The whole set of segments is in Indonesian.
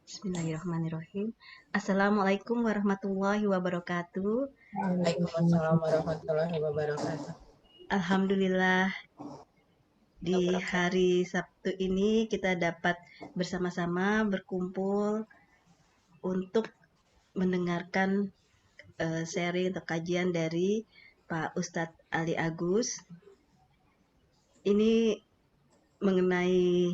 Bismillahirrahmanirrahim. Assalamualaikum warahmatullahi wabarakatuh. Waalaikumsalam warahmatullahi wabarakatuh. Alhamdulillah di hari Sabtu ini kita dapat bersama-sama berkumpul untuk mendengarkan sharing atau kajian dari Pak Ustadz Ali Agus. Ini mengenai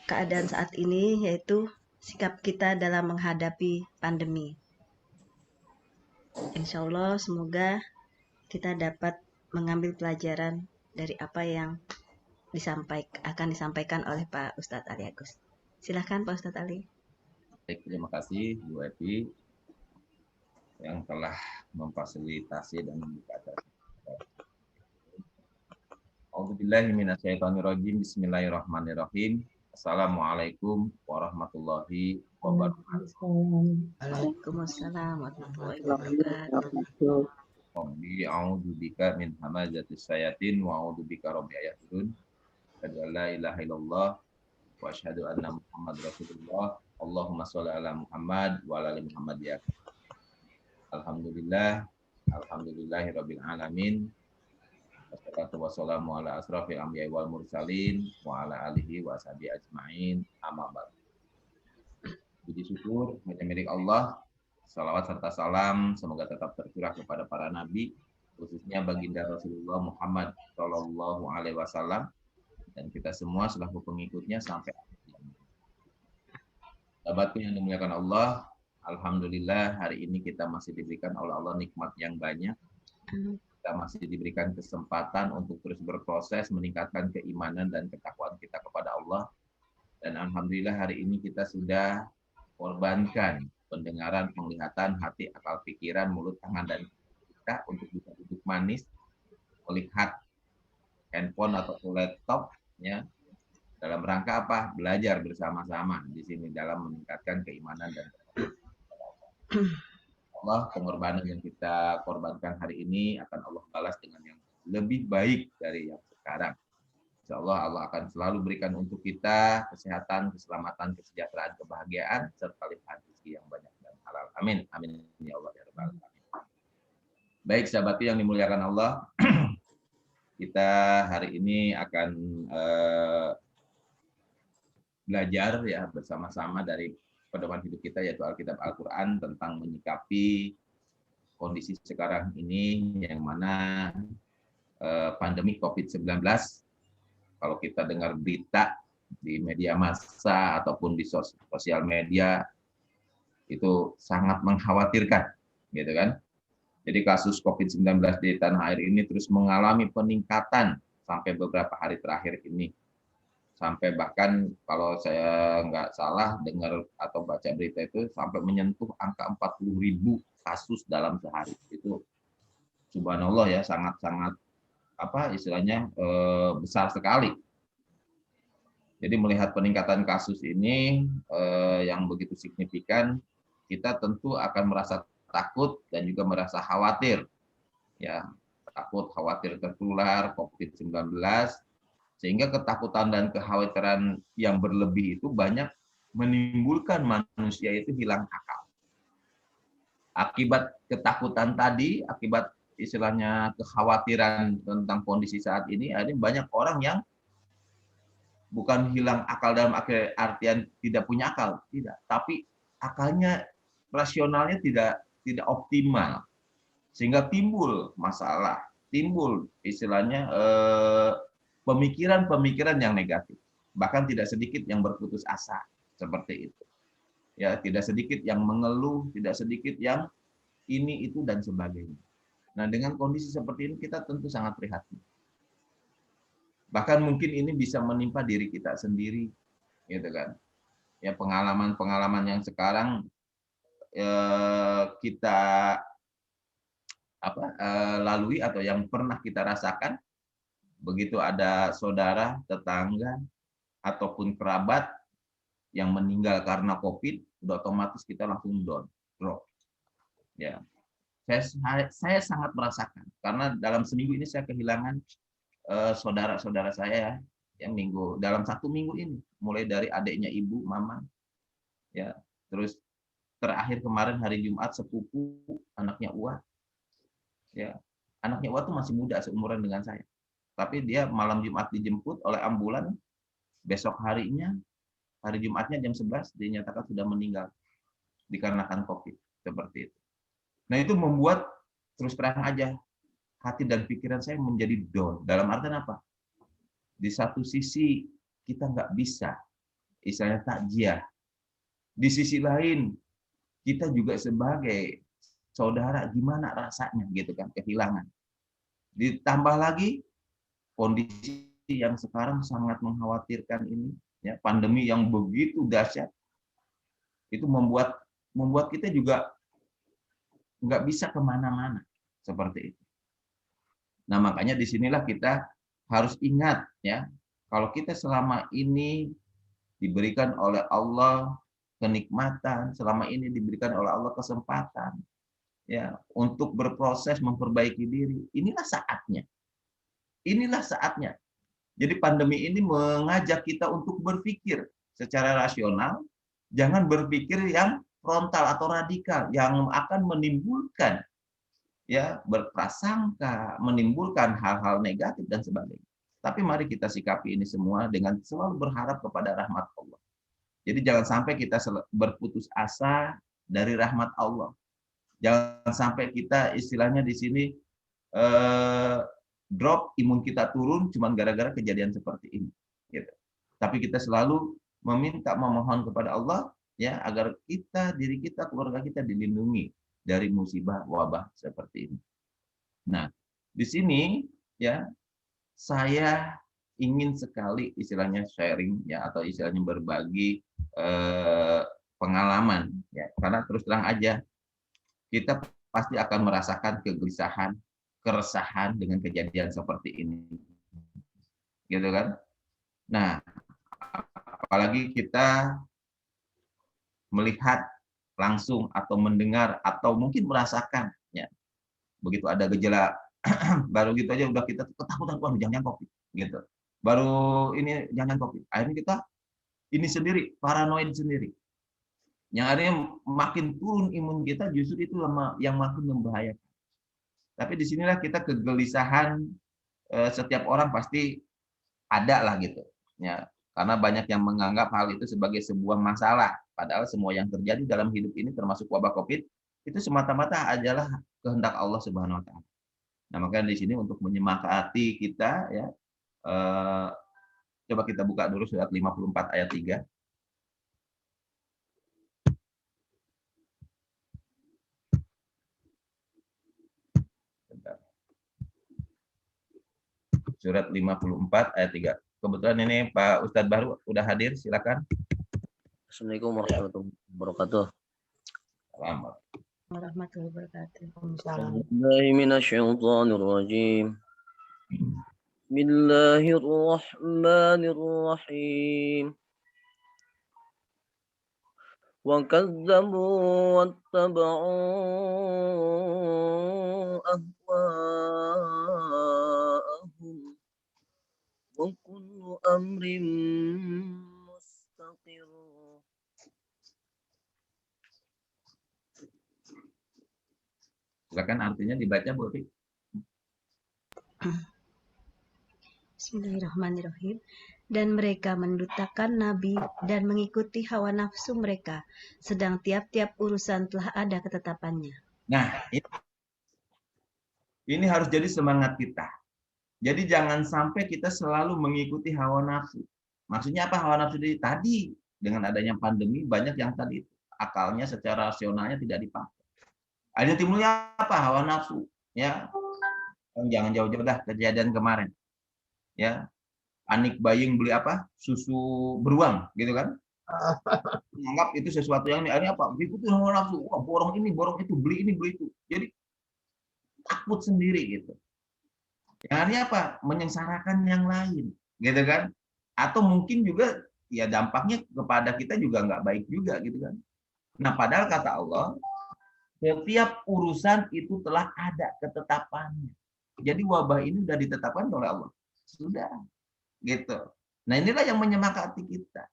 keadaan saat ini, yaitu sikap kita dalam menghadapi pandemi. Insya Allah semoga kita dapat mengambil pelajaran dari apa yang akan disampaikan oleh Pak Ustadz Ali Agus. Silahkan Pak Ustadz Ali. Baik, terima kasih Bu Evi yang telah memfasilitasi dan membuka acara. A'udzubillahi minasyaitonirrajim. Bismillahirrahmanirrahim. Assalamualaikum warahmatullahi wabarakatuh. Waalaikumsalam warahmatullahi wabarakatuh. Rabbi a'udzubika min hamazatis syayatin wa a'udzubika rabbi ayahdurun. La ilaha illallah wa asyhadu anna Muhammad Rasulullah. Allahumma sholli ala Muhammad wa ala ali Muhammad ya. Alhamdulillahi rabbil alamin. Wassalatu wassalamu ala asrafil anbiya'i wal mursalin wa ala alihi wa sahbihi ajma'in. Amma ba'd. Puji syukur hanya milik Allah. Salawat serta salam semoga tetap tercurah kepada para nabi, khususnya baginda Rasulullah Muhammad Shallallahu Alaihi Wasallam, dan kita semua selaku pengikutnya sampai akhir. Sahabatku yang dimuliakan Allah, alhamdulillah hari ini kita masih diberikan oleh Allah nikmat yang banyak. Kita masih diberikan kesempatan untuk terus berproses meningkatkan keimanan dan ketakwaan kita kepada Allah. Dan alhamdulillah hari ini kita sudah korbankan pendengaran, penglihatan, hati, akal, pikiran, mulut, tangan, dan kita untuk bisa duduk manis, melihat handphone atau laptop, ya, dalam rangka apa? Belajar bersama-sama di sini dalam meningkatkan keimanan dan Allah. Pengorbanan yang kita korbankan hari ini akan Allah balas dengan yang lebih baik dari yang sekarang. Insya Allah, Allah akan selalu berikan untuk kita kesehatan, keselamatan, kesejahteraan, kebahagiaan, serta limpahan rezeki yang banyak dan halal. Amin. Amin. Ya Allah, ya Rabbal Alamin. Baik, sahabat yang dimuliakan Allah, kita hari ini akan belajar ya bersama-sama dari pedoman hidup kita, yaitu Alkitab Al-Quran, tentang menyikapi kondisi sekarang ini yang mana pandemi COVID-19. Kalau kita dengar berita di media massa ataupun di sosial media, itu sangat mengkhawatirkan, gitu kan? Jadi kasus COVID-19 di tanah air ini terus mengalami peningkatan sampai beberapa hari terakhir ini. Sampai bahkan kalau saya nggak salah dengar atau baca berita itu sampai menyentuh angka 40.000 kasus dalam sehari. Itu subhanallah ya, sangat-sangat istilahnya besar sekali. Jadi melihat peningkatan kasus ini yang begitu signifikan, kita tentu akan merasa takut dan juga merasa khawatir, ya, takut khawatir tertular COVID-19, sehingga ketakutan dan kekhawatiran yang berlebih itu banyak menimbulkan manusia itu hilang akal. Akibat ketakutan tadi, akibat istilahnya kekhawatiran tentang kondisi saat ini, ada banyak orang yang bukan hilang akal dalam artian tidak punya akal, tidak, tapi akalnya, rasionalnya tidak optimal, sehingga timbul masalah, timbul istilahnya pemikiran-pemikiran yang negatif, bahkan tidak sedikit yang berputus asa seperti itu, ya, tidak sedikit yang mengeluh, tidak sedikit yang ini itu dan sebagainya. Nah, dengan kondisi seperti ini kita tentu sangat prihatin. Bahkan mungkin ini bisa menimpa diri kita sendiri, gitu kan? Ya, pengalaman-pengalaman yang sekarang kita lalui atau yang pernah kita rasakan, begitu ada saudara, tetangga, ataupun kerabat yang meninggal karena COVID, udah otomatis kita langsung drop. Ya, saya sangat merasakan karena dalam seminggu ini saya kehilangan saudara-saudara saya yang dalam 1 minggu ini, mulai dari adiknya ibu, mama, ya, terus terakhir kemarin hari Jumat sepupu anaknya Uwa, ya, anaknya Uwa tuh masih muda seumuran dengan saya, tapi dia malam Jumat dijemput oleh ambulan, besok harinya hari Jumatnya jam 11 dinyatakan sudah meninggal dikarenakan COVID, seperti itu. Nah itu membuat terus terang aja hati dan pikiran saya menjadi down. Dalam artian apa? Di satu sisi kita nggak bisa, istilahnya takjiah. Di sisi lain kita juga sebagai saudara gimana rasanya gitu kan, kehilangan. Ditambah lagi kondisi yang sekarang sangat mengkhawatirkan ini, ya, pandemi yang begitu dahsyat, itu membuat kita juga nggak bisa kemana-mana seperti itu. Nah makanya disinilah kita harus ingat, ya, kalau kita selama ini diberikan oleh Allah kenikmatan, selama ini diberikan oleh Allah kesempatan, ya, untuk berproses memperbaiki diri, inilah saatnya. Inilah saatnya. Jadi pandemi ini mengajak kita untuk berpikir secara rasional, jangan berpikir yang frontal atau radikal yang akan menimbulkan, ya, berprasangka, menimbulkan hal-hal negatif dan sebagainya. Tapi mari kita sikapi ini semua dengan selalu berharap kepada rahmat Allah. Jadi jangan sampai kita berputus asa dari rahmat Allah. Jangan sampai kita istilahnya di sini drop, imun kita turun cuma gara-gara kejadian seperti ini. Gitu. Tapi kita selalu memohon kepada Allah, ya, agar diri kita, keluarga kita dilindungi dari musibah wabah seperti ini. Nah, di sini, ya, saya ingin sekali istilahnya sharing, ya, atau istilahnya berbagi pengalaman, ya, karena terus terang aja kita pasti akan merasakan kegelisahan, keresahan dengan kejadian seperti ini, gitu kan? Nah, apalagi kita melihat langsung atau mendengar atau mungkin merasakan, ya, begitu ada gejala baru gitu aja udah kita ketakutan, wah jangan COVID, gitu. Baru ini jangan COVID, akhirnya kita ini sendiri paranoid sendiri. Yang akhirnya makin turun imun kita, justru itu yang makin membahayakan. Tapi disinilah kita kegelisahan setiap orang pasti ada lah gitu, ya, karena banyak yang menganggap hal itu sebagai sebuah masalah, padahal semua yang terjadi dalam hidup ini termasuk wabah COVID itu semata-mata adalah kehendak Allah Subhanahu Wa Taala. Nah maka di sini untuk menyemangati kita, ya, coba kita buka dulu surat 54 ayat 3. Surat 54 ayat 3. Kebetulan ini Pak Ustadz Baru udah hadir, silakan. Assalamualaikum warahmatullahi wabarakatuh. Selamat. Warahmatullahi wabarakatuh. Bismillahirrahmanirrahim. Bismillahirrahmanirrahim. Wa kadzabu wattaba'u ahwa'ahum wa kullu amrin mustaqir. Silakan artinya dibaca, Bu. Bismillahirrahmanirrahim. Dan mereka mendustakan Nabi dan mengikuti hawa nafsu mereka, sedang tiap-tiap urusan telah ada ketetapannya. Nah, ini harus jadi semangat kita. Jadi jangan sampai kita selalu mengikuti hawa nafsu. Maksudnya apa hawa nafsu tadi? Dengan adanya pandemi banyak yang tadi akalnya secara rasionalnya tidak dipakai. Akhirnya timbulnya apa? Hawa nafsu. Ya, jangan jauh-jauh dah kejadian kemarin. Ya, panik buying beli apa? Susu beruang, gitu kan? Menganggap itu sesuatu yang akhirnya apa? Ikuti hawa nafsu. Wah, borong ini, borong itu, beli ini, beli itu. Jadi takut sendiri gitu. Yang akhirnya apa? Menyengsarakan yang lain, gitu kan? Atau mungkin juga ya dampaknya kepada kita juga nggak baik juga gitu kan. Nah, padahal kata Allah, setiap urusan itu telah ada ketetapannya. Jadi wabah ini sudah ditetapkan oleh Allah. Sudah, gitu. Nah, inilah yang menyemangati kita.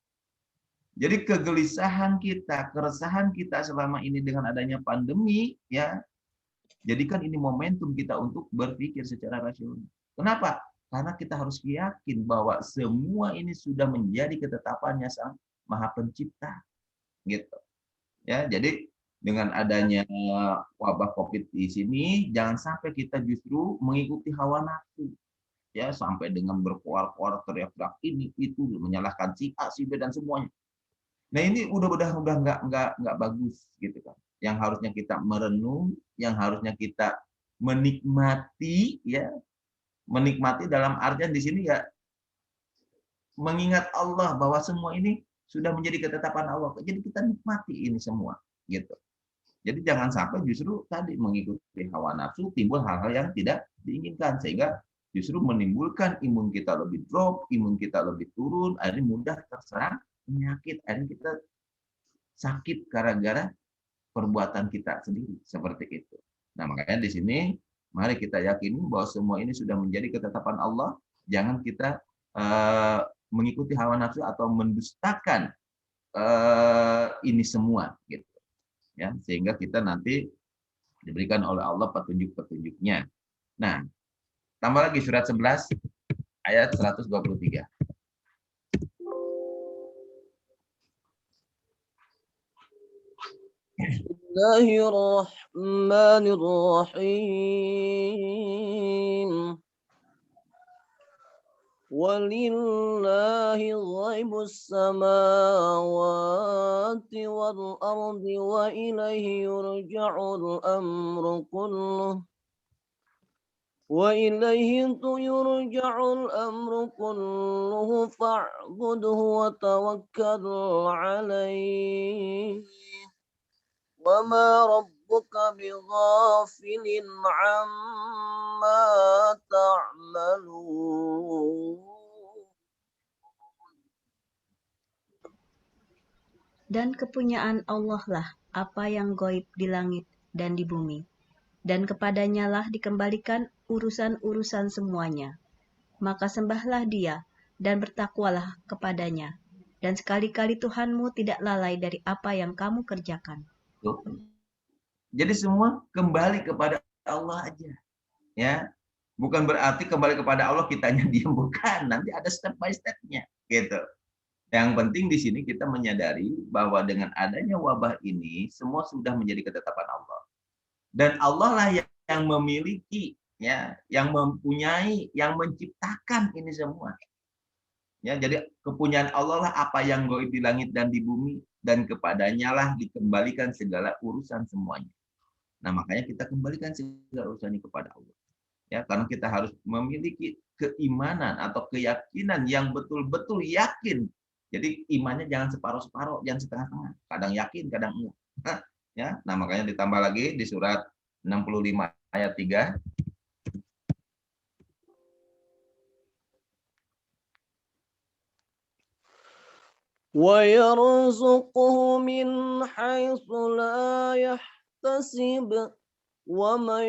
Jadi kegelisahan kita, keresahan kita selama ini dengan adanya pandemi, ya, jadikan ini momentum kita untuk berpikir secara rasional. Kenapa? Karena kita harus yakin bahwa semua ini sudah menjadi ketetapannya Sang Maha Pencipta, gitu. Ya, jadi dengan adanya wabah Covid di sini, jangan sampai kita justru mengikuti hawa nafsu, ya, sampai dengan berkoar-koar, teriak-teriak ini itu, menyalahkan si A, si B dan semuanya. Nah, ini udah nggak bagus, gitu kan. Yang harusnya kita merenung, yang harusnya kita menikmati, ya, menikmati dalam artian di sini ya mengingat Allah bahwa semua ini sudah menjadi ketetapan Allah. Jadi kita nikmati ini semua, gitu. Jadi jangan sampai justru tadi mengikuti hawa nafsu timbul hal-hal yang tidak diinginkan sehingga justru menimbulkan imun kita lebih drop, imun kita lebih turun, akhirnya mudah terserang penyakit, akhirnya kita sakit gara-gara perbuatan kita sendiri seperti itu. Nah, makanya di sini mari kita yakini bahwa semua ini sudah menjadi ketetapan Allah. Jangan kita mengikuti hawa nafsu atau mendustakan ini semua, gitu. Ya, sehingga kita nanti diberikan oleh Allah petunjuk-petunjuknya. Nah, tambah lagi surat 11 ayat 123. Bismillahirrahmanirrahim. Walillahi ghaibus samawati wal ardi wa ilaihi yurja'ul amru kulluh. وإليه يرجع الأمر كله فاعبده وتوكل عليه وما ربك بغافل عما تعملون. Dan kepunyaan Allah lah apa yang gaib di langit dan di bumi, dan kepadanya lah dikembalikan urusan-urusan semuanya. Maka sembahlah Dia dan bertakwalah kepadanya, dan sekali-kali Tuhanmu tidak lalai dari apa yang kamu kerjakan. Jadi semua kembali kepada Allah aja, ya. Bukan berarti kembali kepada Allah kitanya diam, bukan. Nanti ada step by step-nya, gitu. Yang penting di sini kita menyadari bahwa dengan adanya wabah ini semua sudah menjadi ketetapan Allah. Dan Allah lah yang memiliki, ya, yang mempunyai, yang menciptakan ini semua. Ya, jadi kepunyaan Allah lah apa yang gaib di langit dan di bumi, dan kepadanya lah dikembalikan segala urusan semuanya. Nah, makanya kita kembalikan segala urusan ini kepada Allah. Ya, karena kita harus memiliki keimanan atau keyakinan yang betul-betul yakin. Jadi imannya jangan separuh-separuh, jangan setengah-setengah. Kadang yakin, kadang enggak. Ya, nah makanya ditambah lagi di surat 65 ayat 3. ويرزقه من حيث لا يحتسب ومن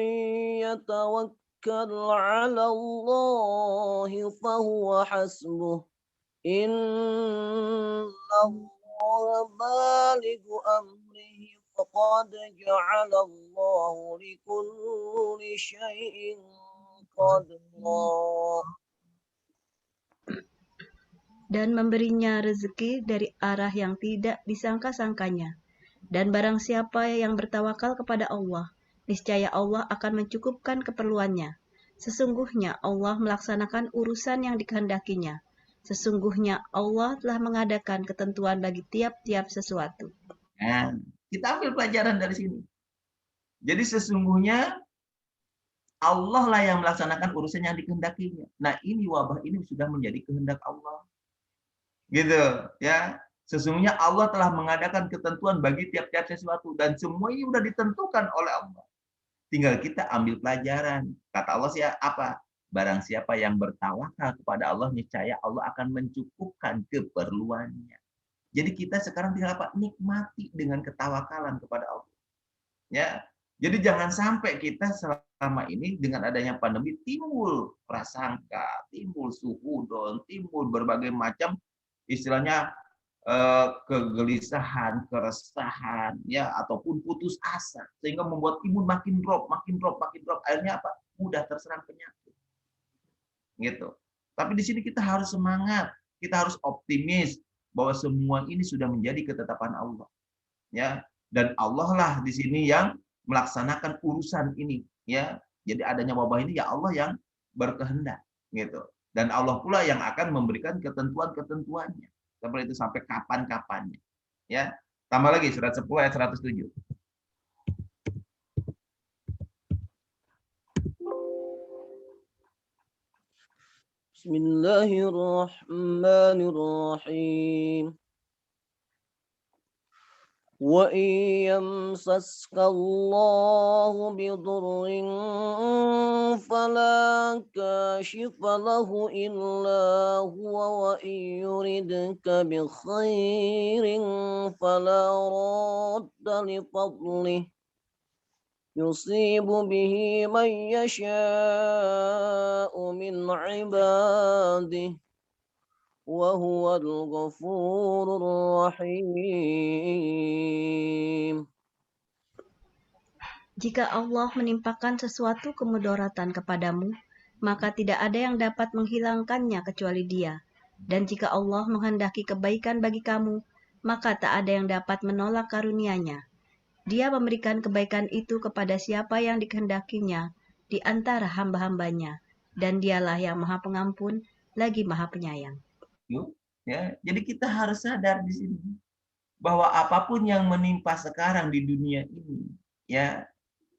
يتوكل على الله فهو حسبه إن الله بالغ أمره فقد جعل الله لكل شيء قدرا. Dan memberinya rezeki dari arah yang tidak disangka-sangkanya. Dan barang siapa yang bertawakal kepada Allah, niscaya Allah akan mencukupkan keperluannya. Sesungguhnya Allah melaksanakan urusan yang dikehendakinya. Sesungguhnya Allah telah mengadakan ketentuan bagi tiap-tiap sesuatu. Nah, kita ambil pelajaran dari sini. Jadi sesungguhnya Allah lah yang melaksanakan urusan yang dikehendakinya. Nah, ini wabah ini sudah menjadi kehendak Allah. Gitu, ya. Sesungguhnya Allah telah mengadakan ketentuan bagi tiap-tiap sesuatu dan semua ini sudah ditentukan oleh Allah. Tinggal kita ambil pelajaran. Kata Allah sih apa? barang siapa yang bertawakal kepada Allah, niscaya Allah akan mencukupkan keperluannya. Jadi kita sekarang tinggal apa? Nikmati dengan ketawakalan kepada Allah. Ya, jadi jangan sampai kita selama ini dengan adanya pandemi timbul prasangka, timbul suhudon, timbul berbagai macam istilahnya kegelisahan, keresahan, ya ataupun putus asa sehingga membuat imun makin drop. Akhirnya apa? Mudah terserang penyakit. Gitu. Tapi di sini kita harus semangat, kita harus optimis bahwa semua ini sudah menjadi ketetapan Allah. Ya, dan Allah lah di sini yang melaksanakan urusan ini, ya. Jadi adanya wabah ini ya Allah yang berkehendak, gitu. Dan Allah pula yang akan memberikan ketentuan-ketentuannya. Seperti itu sampai kapan-kapannya. Ya. Tambah lagi surat 10 ayat 107. Bismillahirrahmanirrahim. وَإِنْ يَمْسَسْكَ اللَّهُ بِضُرٍّ فَلَا كَاشِفَ لَهُ إِلَّا هُوَ وَإِنْ يُرِدْكَ بِخَيْرٍ فَلَا رَادَّ لِفَضْلِهِ يُصِيبُ بِهِ مَنْ يَشَاءُ مِنْ عِبَادِهِ وَهُوَ الْغَفُورُ الرَّحِيمُ. Jika Allah menimpakan sesuatu kemudaratan kepadamu, maka tidak ada yang dapat menghilangkannya kecuali Dia. Dan jika Allah menghendaki kebaikan bagi kamu, maka tak ada yang dapat menolak karunia-Nya. Dia memberikan kebaikan itu kepada siapa yang dikehendakinya di antara hamba-hambanya, dan Dialah yang Maha Pengampun lagi Maha Penyayang. Ya, jadi kita harus sadar di sini bahwa apapun yang menimpa sekarang di dunia ini, ya,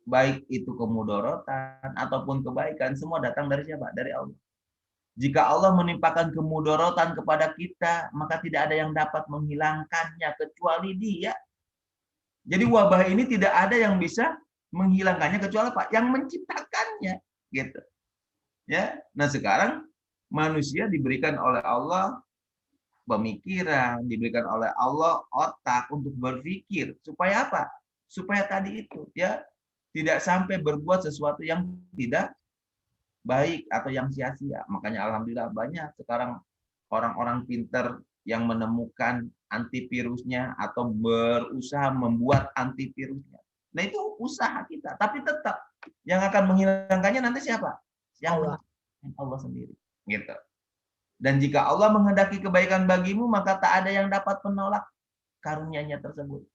baik itu kemudaratan ataupun kebaikan, semua datang dari siapa? Dari Allah. Jika Allah menimpakan kemudaratan kepada kita, maka tidak ada yang dapat menghilangkannya kecuali Dia. Jadi wabah ini tidak ada yang bisa menghilangkannya kecuali apa? Yang menciptakannya, gitu. Ya. Nah, sekarang manusia diberikan oleh Allah pemikiran, diberikan oleh Allah otak untuk berpikir. Supaya apa? Supaya tadi itu, ya, tidak sampai berbuat sesuatu yang tidak baik atau yang sia-sia. Makanya alhamdulillah banyak sekarang orang-orang pinter yang menemukan antivirusnya atau berusaha membuat antivirusnya. Nah, itu usaha kita. Tapi tetap yang akan menghilangkannya nanti siapa? Yang Allah sendiri. Gitu. Dan jika Allah menghendaki kebaikan bagimu, maka tak ada yang dapat menolak karunia-Nya tersebut.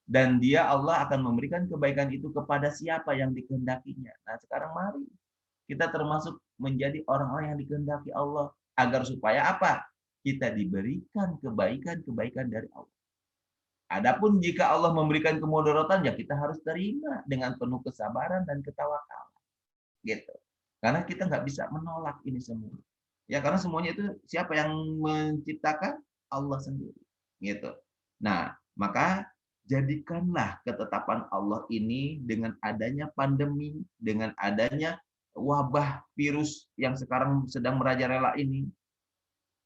Dan Dia Allah akan memberikan kebaikan itu kepada siapa yang dikehendakinya. Nah, sekarang mari kita termasuk menjadi orang-orang yang dikehendaki Allah agar supaya apa? Kita diberikan kebaikan-kebaikan dari Allah. Adapun jika Allah memberikan kemudaratan, ya kita harus terima dengan penuh kesabaran dan ketawakalan. Gitu. Karena kita nggak bisa menolak ini semua. Ya, karena semuanya itu siapa yang menciptakan? Allah sendiri. Gitu. Nah, maka jadikanlah ketetapan Allah ini dengan adanya pandemi, dengan adanya wabah virus yang sekarang sedang merajalela ini.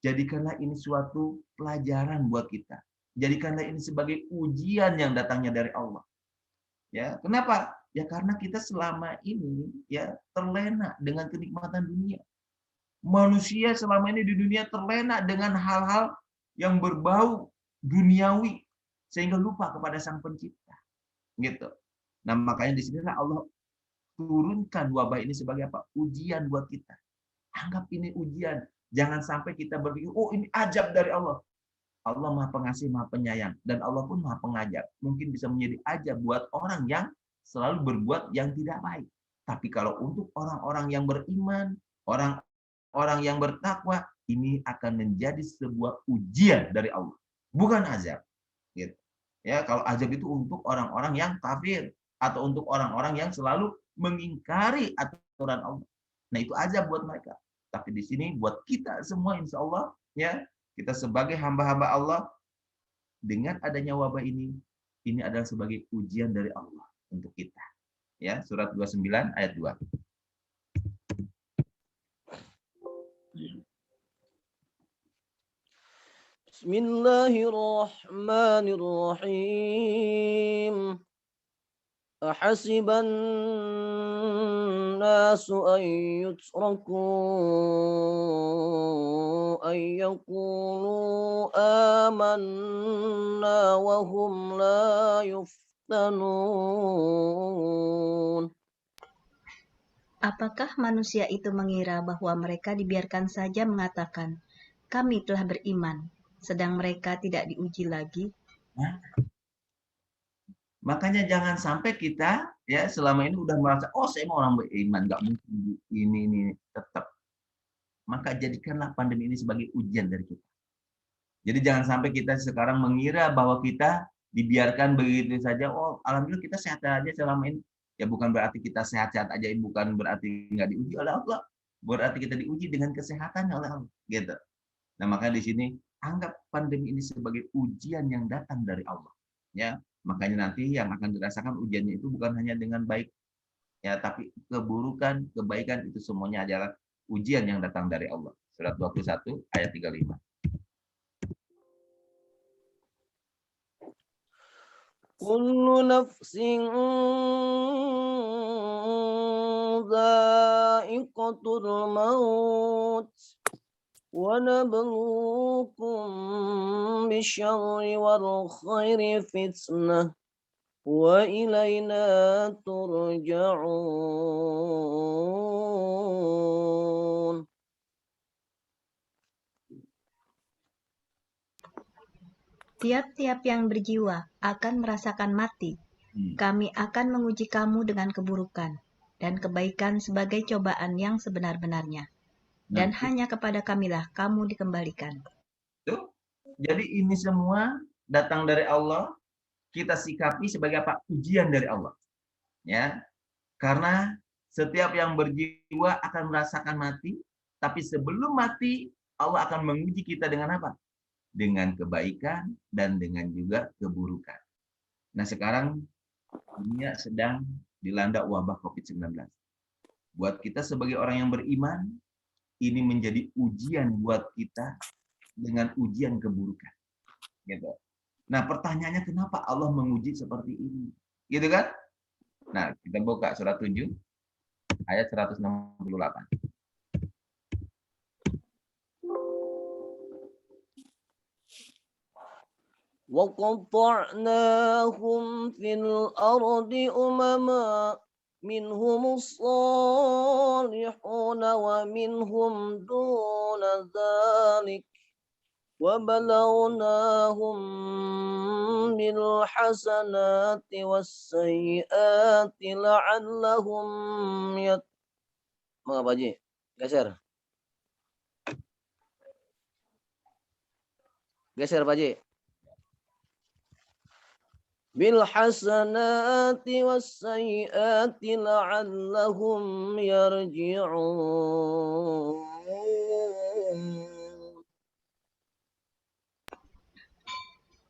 Jadikanlah ini suatu pelajaran buat kita. Jadikanlah ini sebagai ujian yang datangnya dari Allah. Ya, kenapa? Ya karena kita selama ini ya terlena dengan kenikmatan dunia. Manusia selama ini di dunia terlena dengan hal-hal yang berbau duniawi sehingga lupa kepada Sang Pencipta. Gitu. Nah, makanya di sinilah Allah turunkan wabah ini sebagai apa? Ujian buat kita. Anggap ini ujian. Jangan sampai kita berpikir, oh ini ajab dari Allah. Allah Maha Pengasih, Maha Penyayang. Dan Allah pun Maha Pengajab. Mungkin bisa menjadi ajab buat orang yang selalu berbuat yang tidak baik. Tapi kalau untuk orang-orang yang beriman, orang yang bertakwa, ini akan menjadi sebuah ujian dari Allah, bukan azab. Gitu. Ya, kalau azab itu untuk orang-orang yang kafir atau untuk orang-orang yang selalu mengingkari aturan Allah. Nah, itu azab buat mereka. Tapi di sini buat kita semua, insya Allah, ya, kita sebagai hamba-hamba Allah, dengan adanya wabah ini adalah sebagai ujian dari Allah untuk kita. Ya, surat 29 ayat 2. Bismillahirrahmanirrahim. أحسب الناس أن يتركوا أن يقولوا آمنا وهم لا يفتنون. Apakah manusia itu mengira bahwa mereka dibiarkan saja mengatakan, kami telah beriman, sedang mereka tidak diuji lagi? Makanya jangan sampai kita ya selama ini udah merasa, oh saya mau orang beriman, nggak mungkin ini tetap. Maka jadikanlah pandemi ini sebagai ujian dari kita. Jadi jangan sampai kita sekarang mengira bahwa kita dibiarkan begitu saja, oh alhamdulillah kita sehat aja selama ini. Ya bukan berarti kita sehat-sehat aja, bukan berarti nggak diuji oleh Allah. Berarti kita diuji dengan kesehatan oleh Allah. Gitu. Nah makanya di sini anggap pandemi ini sebagai ujian yang datang dari Allah. Ya, makanya nanti yang akan dirasakan ujiannya itu bukan hanya dengan baik, ya, tapi keburukan, kebaikan itu semuanya adalah ujian yang datang dari Allah. Surat 21 ayat 35. Kullu nafsin dha'iqatul maut wa nabluukum bisyarri wal khairi fitnah wa ilaina turja'un. Tiap-tiap yang berjiwa akan merasakan mati. Kami akan menguji kamu dengan keburukan dan kebaikan sebagai cobaan yang sebenar-benarnya. Dan hanya kepada kamilah kamu dikembalikan. Tuh. Jadi ini semua datang dari Allah, kita sikapi sebagai apa? Ujian dari Allah. Ya. Karena setiap yang berjiwa akan merasakan mati, tapi sebelum mati Allah akan menguji kita dengan apa? Dengan kebaikan dan dengan juga keburukan. Nah, sekarang dunia sedang dilanda wabah COVID-19. Buat kita sebagai orang yang beriman, ini menjadi ujian buat kita dengan ujian keburukan. Gitu. Nah, pertanyaannya kenapa Allah menguji seperti ini? Gitu kan? Nah, kita buka surat 7 ayat 168. وَقَطَّعْنَاهُمْ فِي الْأَرْضِ أُمَمًا مِنْهُمُ الصَّالِحُونَ وَمِنْهُمْ دُونَ ذَلِكَ وَبَلَوْنَاهُمْ بِالْحَسَنَاتِ وَالسَّيِّئَاتِ لَعَلَّهُمْ Mengapa Ji? Geser. Geser Pak Ji. بالحسنات والسيئات لعلهم يرجعون.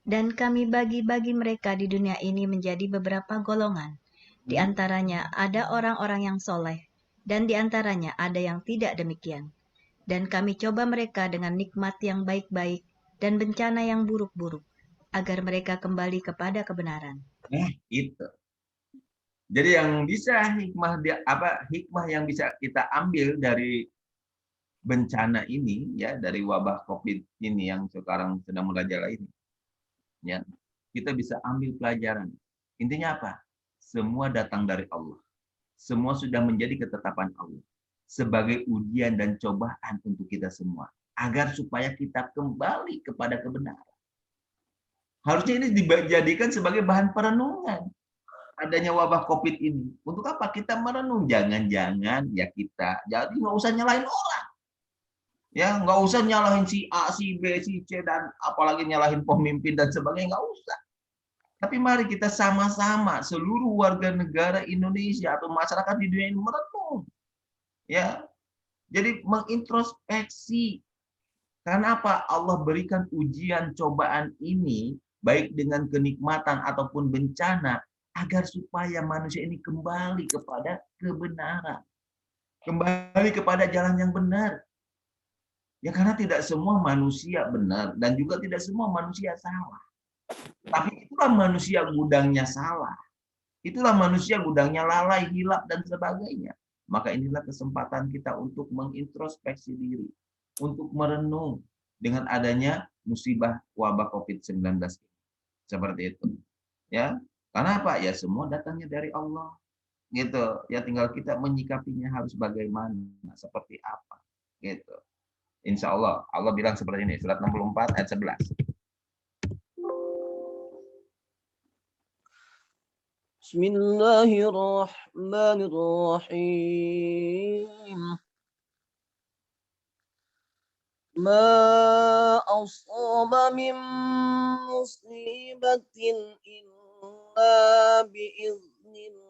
Dan kami bagi-bagi mereka di dunia ini menjadi beberapa golongan. Di antaranya ada orang-orang yang soleh, dan di antaranya ada yang tidak demikian. Dan kami coba mereka dengan nikmat yang baik-baik dan bencana yang buruk-buruk, agar mereka kembali kepada kebenaran. Itu. Jadi yang bisa hikmah yang bisa kita ambil dari bencana ini, ya, dari wabah COVID ini yang sekarang sedang merajalela ini, ya, kita bisa ambil pelajaran. Intinya apa? Semua datang dari Allah. Semua sudah menjadi ketetapan Allah sebagai ujian dan cobaan untuk kita semua, agar supaya kita kembali kepada kebenaran. Harusnya ini dijadikan sebagai bahan perenungan. Adanya wabah COVID ini. Untuk apa? Kita merenung. Jangan-jangan ya kita. Jadi nggak usah nyalahin orang. Ya, nggak usah nyalahin si A, si B, si C, dan apalagi nyalahin pemimpin dan sebagainya. Nggak usah. Tapi mari kita sama-sama seluruh warga negara Indonesia atau masyarakat di dunia ini merenung. Ya. Jadi mengintrospeksi. Karena apa? Allah berikan ujian cobaan ini baik dengan kenikmatan ataupun bencana, agar supaya manusia ini kembali kepada kebenaran. Kembali kepada jalan yang benar. Ya karena tidak semua manusia benar dan juga tidak semua manusia salah. Tapi itulah manusia gudangnya salah. Itulah manusia gudangnya lalai, hilap, dan sebagainya. Maka inilah kesempatan kita untuk mengintrospeksi diri, untuk merenung dengan adanya musibah wabah COVID-19 seperti itu. Ya, karena apa? Ya semua datangnya dari Allah. Gitu. Ya tinggal kita menyikapinya harus bagaimana, seperti apa. Gitu. Insya Allah, Allah bilang seperti ini, surat 64 ayat 11. Bismillahirrahmanirrahim. Ma asaba min musibatin illa biiznillah.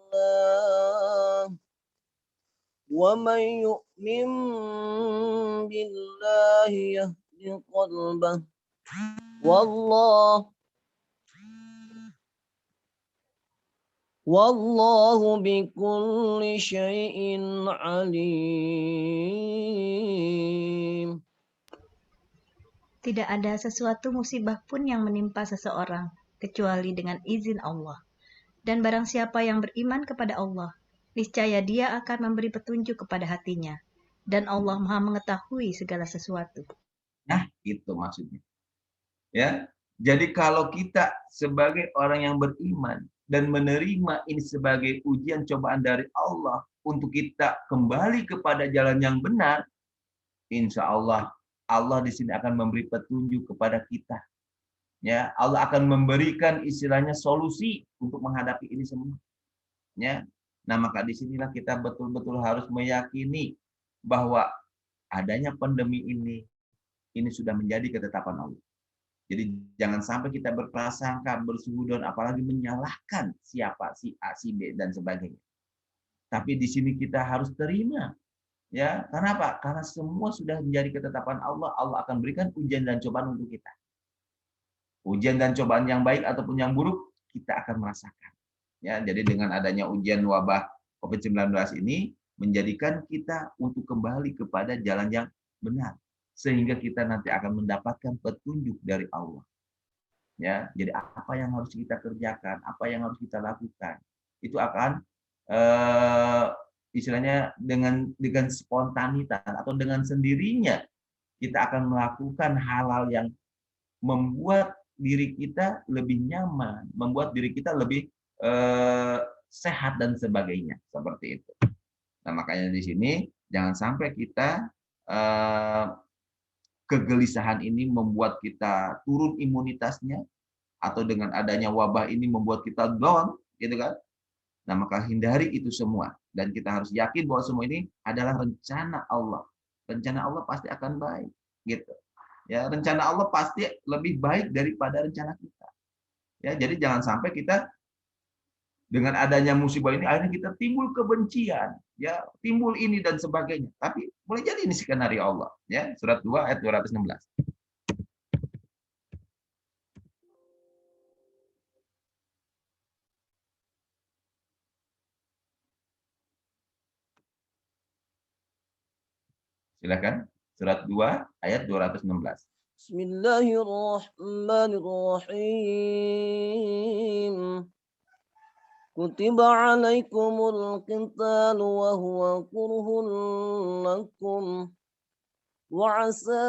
ومن يؤمن بالله يهد قلبه والله بكل شيء عليم. Tidak ada sesuatu musibah pun yang menimpa seseorang kecuali dengan izin Allah. Dan barang siapa yang beriman kepada Allah, niscaya dia akan memberi petunjuk kepada hatinya. Dan Allah Maha mengetahui segala sesuatu. Nah, itu maksudnya. Ya. Jadi kalau kita sebagai orang yang beriman dan menerima ini sebagai ujian cobaan dari Allah untuk kita kembali kepada jalan yang benar, insya Allah Allah di sini akan memberi petunjuk kepada kita. Ya, Allah akan memberikan istilahnya solusi untuk menghadapi ini semua. Ya. Nah, maka disinilah kita betul-betul harus meyakini bahwa adanya pandemi ini sudah menjadi ketetapan Allah. Jadi jangan sampai kita berprasangka, bersuudzon, apalagi menyalahkan siapa, si A, si B, dan sebagainya. Tapi di sini kita harus terima. Ya, karena apa? Karena semua sudah menjadi ketetapan Allah, Allah akan berikan ujian dan cobaan untuk kita. Ujian dan cobaan yang baik ataupun yang buruk, kita akan merasakan. Ya, jadi dengan adanya ujian wabah COVID-19 ini menjadikan kita untuk kembali kepada jalan yang benar, sehingga kita nanti akan mendapatkan petunjuk dari Allah. Ya, jadi apa yang harus kita kerjakan, apa yang harus kita lakukan, itu akan istilahnya dengan spontanitas atau dengan sendirinya kita akan melakukan hal-hal yang membuat diri kita lebih nyaman, membuat diri kita lebih sehat dan sebagainya, seperti itu. Nah, makanya di sini jangan sampai kita kegelisahan ini membuat kita turun imunitasnya, atau dengan adanya wabah ini membuat kita down, gitu kan? Nah, maka hindari itu semua, dan kita harus yakin bahwa semua ini adalah rencana Allah. Rencana Allah pasti akan baik, gitu. Ya, rencana Allah pasti lebih baik daripada rencana kita. Ya, jadi jangan sampai kita dengan adanya musibah ini akhirnya kita timbul kebencian, ya, timbul ini dan sebagainya. Tapi boleh jadi ini skenario Allah, ya. Surat 2 ayat 216. Silakan. Surat 2 ayat 216. Bismillahirrahmanirrahim. Kutiba alaikumul qital wa huwa kurhun lakum wa asa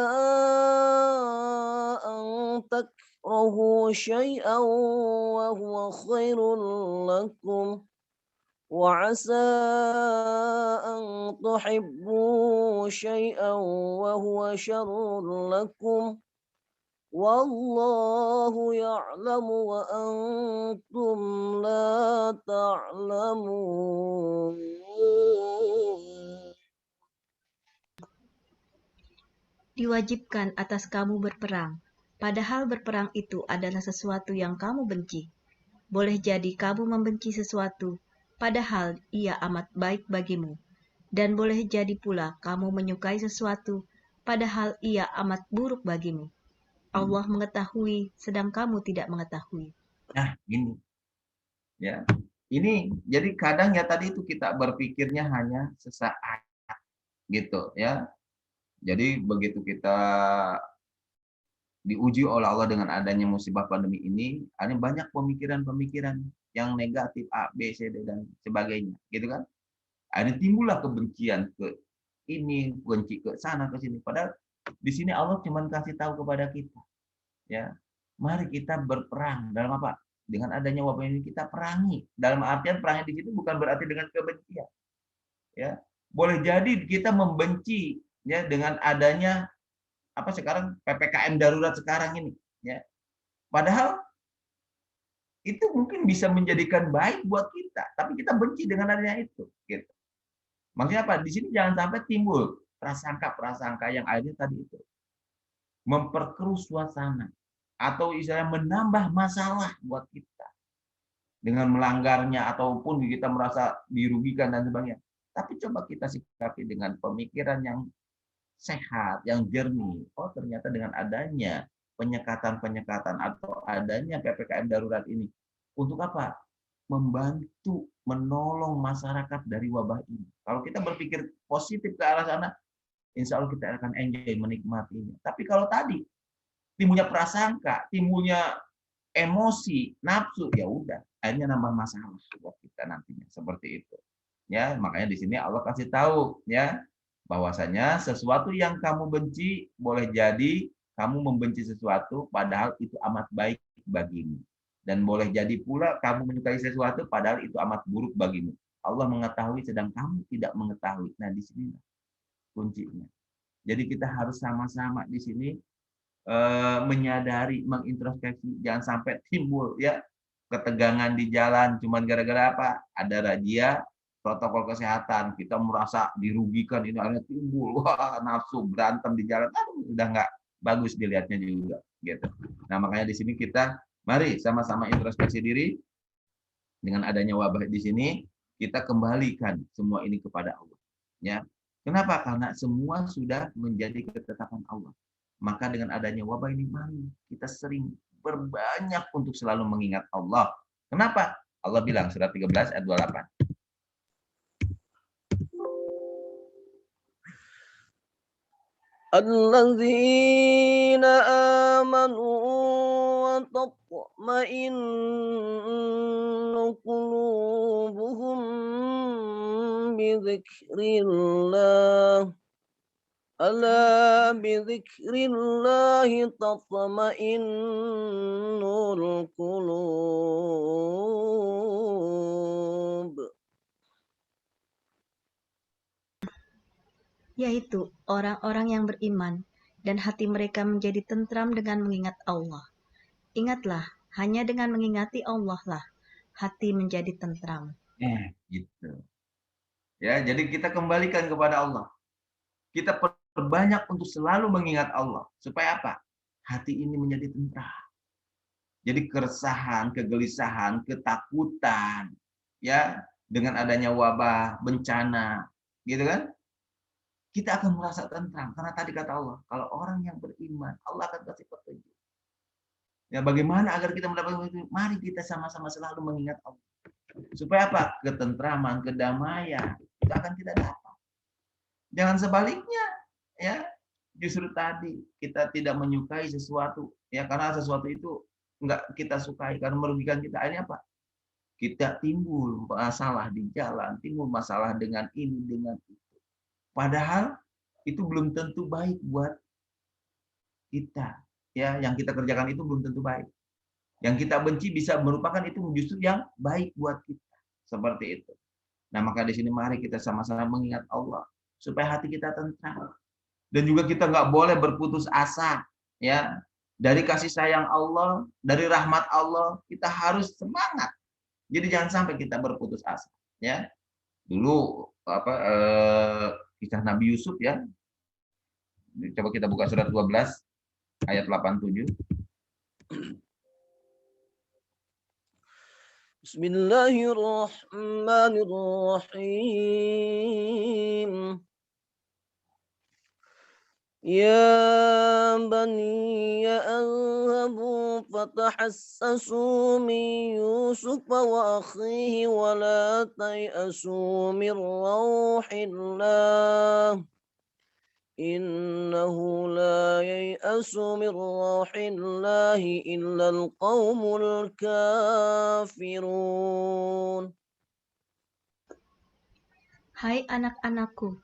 an takrahu syai'an wa huwa khairun lakum wa asa an tuhibbu syai'an wa huwa syarrun lakum wallahu ya'lamu wa antum la ta'lamun. Diwajibkan atas kamu berperang, padahal berperang itu adalah sesuatu yang kamu benci. Boleh jadi kamu membenci sesuatu, padahal ia amat baik bagimu. Dan boleh jadi pula kamu menyukai sesuatu, padahal ia amat buruk bagimu. Allah mengetahui, sedang kamu tidak mengetahui. Nah, ini. Ya. Ini jadi kadang ya tadi itu kita berpikirnya hanya sesaat gitu, ya. Jadi begitu kita diuji oleh Allah dengan adanya musibah pandemi ini, ada banyak pemikiran-pemikiran yang negatif A, B, C, D dan sebagainya, gitu kan? Akhirnya timbullah kebencian ke ini, benci ke sana ke sini. Padahal di sini Allah cuma kasih tahu kepada kita, ya, mari kita berperang dalam apa? Dengan adanya wabah ini kita perangi. Dalam artian perangi di situ bukan berarti dengan kebencian, ya. Boleh jadi kita membenci, ya, dengan adanya apa sekarang PPKM darurat sekarang ini, ya. Padahal itu mungkin bisa menjadikan baik buat kita, tapi kita benci dengan adanya itu, gitu. Maksudnya apa? Di sini jangan sampai timbul prasangka-prasangka yang akhirnya tadi itu memperkeruh suasana atau istilahnya menambah masalah buat kita dengan melanggarnya ataupun kita merasa dirugikan dan sebagainya. Tapi coba kita sikapi dengan pemikiran yang sehat, yang jernih. Oh, ternyata dengan adanya penyekatan-penyekatan atau adanya PPKM darurat ini untuk apa? Membantu menolong masyarakat dari wabah ini. Kalau kita berpikir positif ke arah sana, insya Allah kita akan enjoy menikmatinya. Tapi kalau tadi timbulnya prasangka, timbulnya emosi, nafsu, ya udah, akhirnya nambah masalah buat kita nantinya seperti itu. Ya, makanya di sini Allah kasih tahu, ya, bahwasanya sesuatu yang kamu benci boleh jadi kamu membenci sesuatu padahal itu amat baik bagimu. Dan boleh jadi pula kamu menyukai sesuatu padahal itu amat buruk bagimu. Allah mengetahui sedang kamu tidak mengetahui. Nah, di sini kuncinya. Jadi kita harus sama-sama di sini menyadari, mengintrospeksi, jangan sampai timbul, ya, ketegangan di jalan cuman gara-gara apa? Ada razia protokol kesehatan, kita merasa dirugikan, ini akhirnya timbul wah nafsu berantem di jalan, aduh, udah nggak bagus dilihatnya juga, gitu. Nah, makanya di sini kita mari sama-sama introspeksi diri dengan adanya wabah di sini, kita kembalikan semua ini kepada Allah, ya. Kenapa? Karena semua sudah menjadi ketetapan Allah. Maka dengan adanya wabah ini, mari kita sering berbanyak untuk selalu mengingat Allah. Kenapa? Allah bilang surat 13 ayat 28. الذين آمنوا وتطمئن قلوبهم بذكر الله ألا بذكر الله تطمئن القلوب. Yaitu orang-orang yang beriman, dan hati mereka menjadi tentram dengan mengingat Allah. Ingatlah, hanya dengan mengingati Allah lah, hati menjadi tentram. Gitu. Ya, jadi kita kembalikan kepada Allah. Kita perbanyak untuk selalu mengingat Allah. Supaya apa? Hati ini menjadi tentram. Jadi keresahan, kegelisahan, ketakutan, ya, dengan adanya wabah, bencana, gitu kan? Kita akan merasa tentram. Karena tadi kata Allah, kalau orang yang beriman, Allah akan kasih petunjuk. Ya, bagaimana agar kita mendapatkan petunjuk? Mari kita sama-sama selalu mengingat Allah. Supaya apa? Ketentraman, kedamaian, itu akan kita dapat. Jangan sebaliknya, ya. Justru tadi kita tidak menyukai sesuatu, ya, karena sesuatu itu enggak kita sukai karena merugikan kita. Akhirnya apa? Kita timbul masalah di jalan, timbul masalah dengan ini, dengan itu. Padahal itu belum tentu baik buat kita. Ya, yang kita kerjakan itu belum tentu baik. Yang kita benci bisa merupakan itu justru yang baik buat kita. Seperti itu. Nah, maka di sini mari kita sama-sama mengingat Allah supaya hati kita tentram. Dan juga kita nggak boleh berputus asa, ya. Dari kasih sayang Allah, dari rahmat Allah, kita harus semangat. Jadi jangan sampai kita berputus asa, ya. Dulu kisah Nabi Yusuf, ya. Coba kita buka surat 12 ayat 87. Bismillahirrahmanirrahim. Ya bani adhabu fatahassasu min Yusuf wa akhihi wa la tay'asu min rauhillah إنه لا ييأس من روح الله إلا القوم الكافرون. Hai anak-anakku,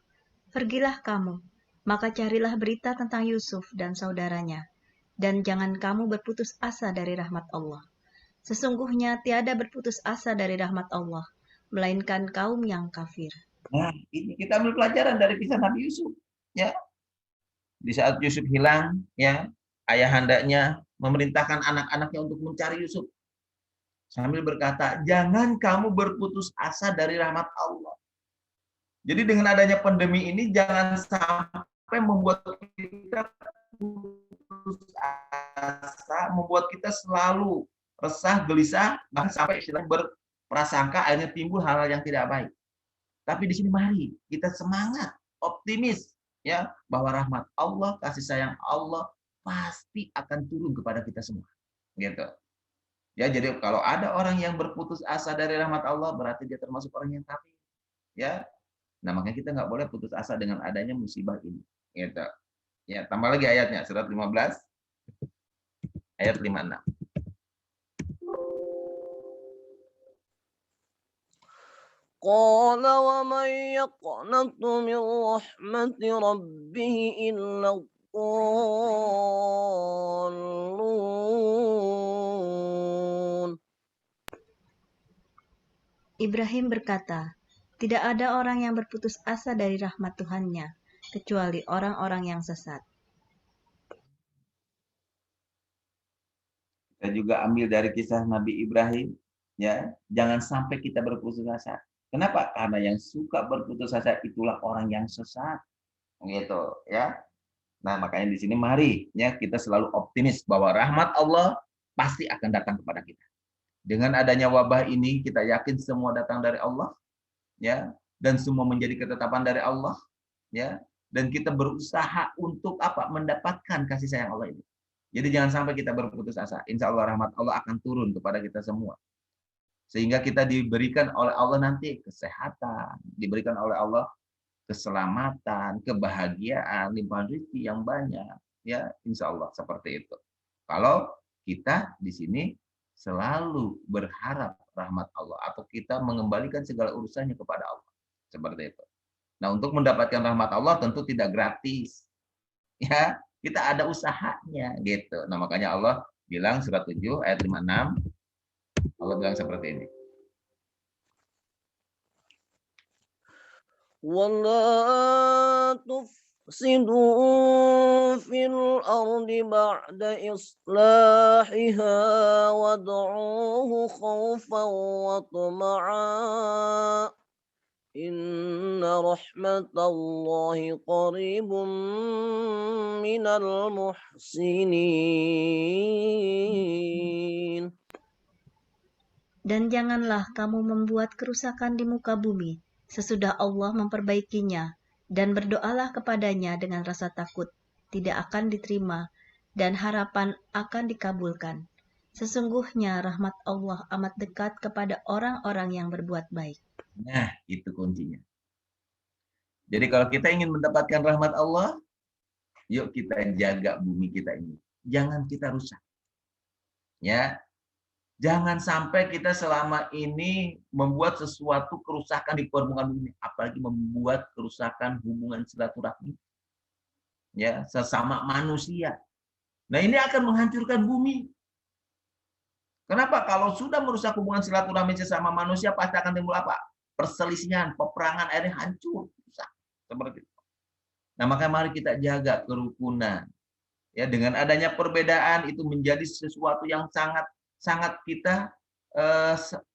pergilah kamu, maka carilah berita tentang Yusuf dan saudaranya, dan jangan kamu berputus asa dari rahmat Allah. Sesungguhnya tiada berputus asa dari rahmat Allah, melainkan kaum yang kafir. Nah, ini kita ambil pelajaran dari kisah Nabi Yusuf. Ya, di saat Yusuf hilang, ya, ayahandanya memerintahkan anak-anaknya untuk mencari Yusuf sambil berkata, jangan kamu berputus asa dari rahmat Allah. Jadi dengan adanya pandemi ini jangan sampai membuat kita putus asa, membuat kita selalu resah, gelisah, bahkan sampai istilahnya berprasangka akhirnya timbul hal-hal yang tidak baik. Tapi di sini mari kita semangat, optimis, ya, bahwa rahmat Allah, kasih sayang Allah pasti akan turun kepada kita semua. Gitu. Ya, jadi kalau ada orang yang berputus asa dari rahmat Allah, berarti dia termasuk orang yang kafir. Ya. Nah, makanya kita nggak boleh putus asa dengan adanya musibah ini. Gitu. Ya, tambah lagi ayatnya, surat 15, ayat 56. قال ومن يقنط من رحمة ربه إلا الضالون. Ibrahim berkata, tidak ada orang yang berputus asa dari rahmat Tuhannya, kecuali orang-orang yang sesat. Kita juga ambil dari kisah Nabi Ibrahim, ya, jangan sampai kita berputus asa. Kenapa? Karena yang suka berputus asa itulah orang yang sesat. Gitu, ya. Nah, makanya di sini mari ya kita selalu optimis bahwa rahmat Allah pasti akan datang kepada kita. Dengan adanya wabah ini kita yakin semua datang dari Allah, ya, dan semua menjadi ketetapan dari Allah, ya. Dan kita berusaha untuk apa? Mendapatkan kasih sayang Allah ini. Jadi jangan sampai kita berputus asa. Insya Allah rahmat Allah akan turun kepada kita semua. Sehingga kita diberikan oleh Allah nanti kesehatan, diberikan oleh Allah keselamatan, kebahagiaan, limpahan rezeki yang banyak. Ya, insya Allah seperti itu. Kalau kita di sini selalu berharap rahmat Allah atau kita mengembalikan segala urusannya kepada Allah. Seperti itu. Nah, untuk mendapatkan rahmat Allah tentu tidak gratis. Ya, kita ada usahanya gitu. Nah, makanya Allah bilang surat 7 ayat 56, Allah bilang seperti ini. ولا تفسدوا في الأرض بعد إصلاحها وادعوه خوفا وطمعا إن رحمة الله قريب من المحسنين. Dan janganlah kamu membuat kerusakan di muka bumi, sesudah Allah memperbaikinya, dan berdoalah kepadanya dengan rasa takut, tidak akan diterima, dan harapan akan dikabulkan. Sesungguhnya rahmat Allah amat dekat kepada orang-orang yang berbuat baik. Nah, itu kuncinya. Jadi kalau kita ingin mendapatkan rahmat Allah, yuk kita jaga bumi kita ini. Jangan kita rusak. Ya. Jangan sampai kita selama ini membuat sesuatu kerusakan di permukaan bumi, apalagi membuat kerusakan hubungan silaturahmi. Ya, sesama manusia. Nah, ini akan menghancurkan bumi. Kenapa? Kalau sudah merusak hubungan silaturahmi sesama manusia, pasti akan timbul apa? Perselisihan, peperangan, akhirnya hancur, rusak. Seperti itu. Nah, maka mari kita jaga kerukunan. Ya, dengan adanya perbedaan itu menjadi sesuatu yang sangat kita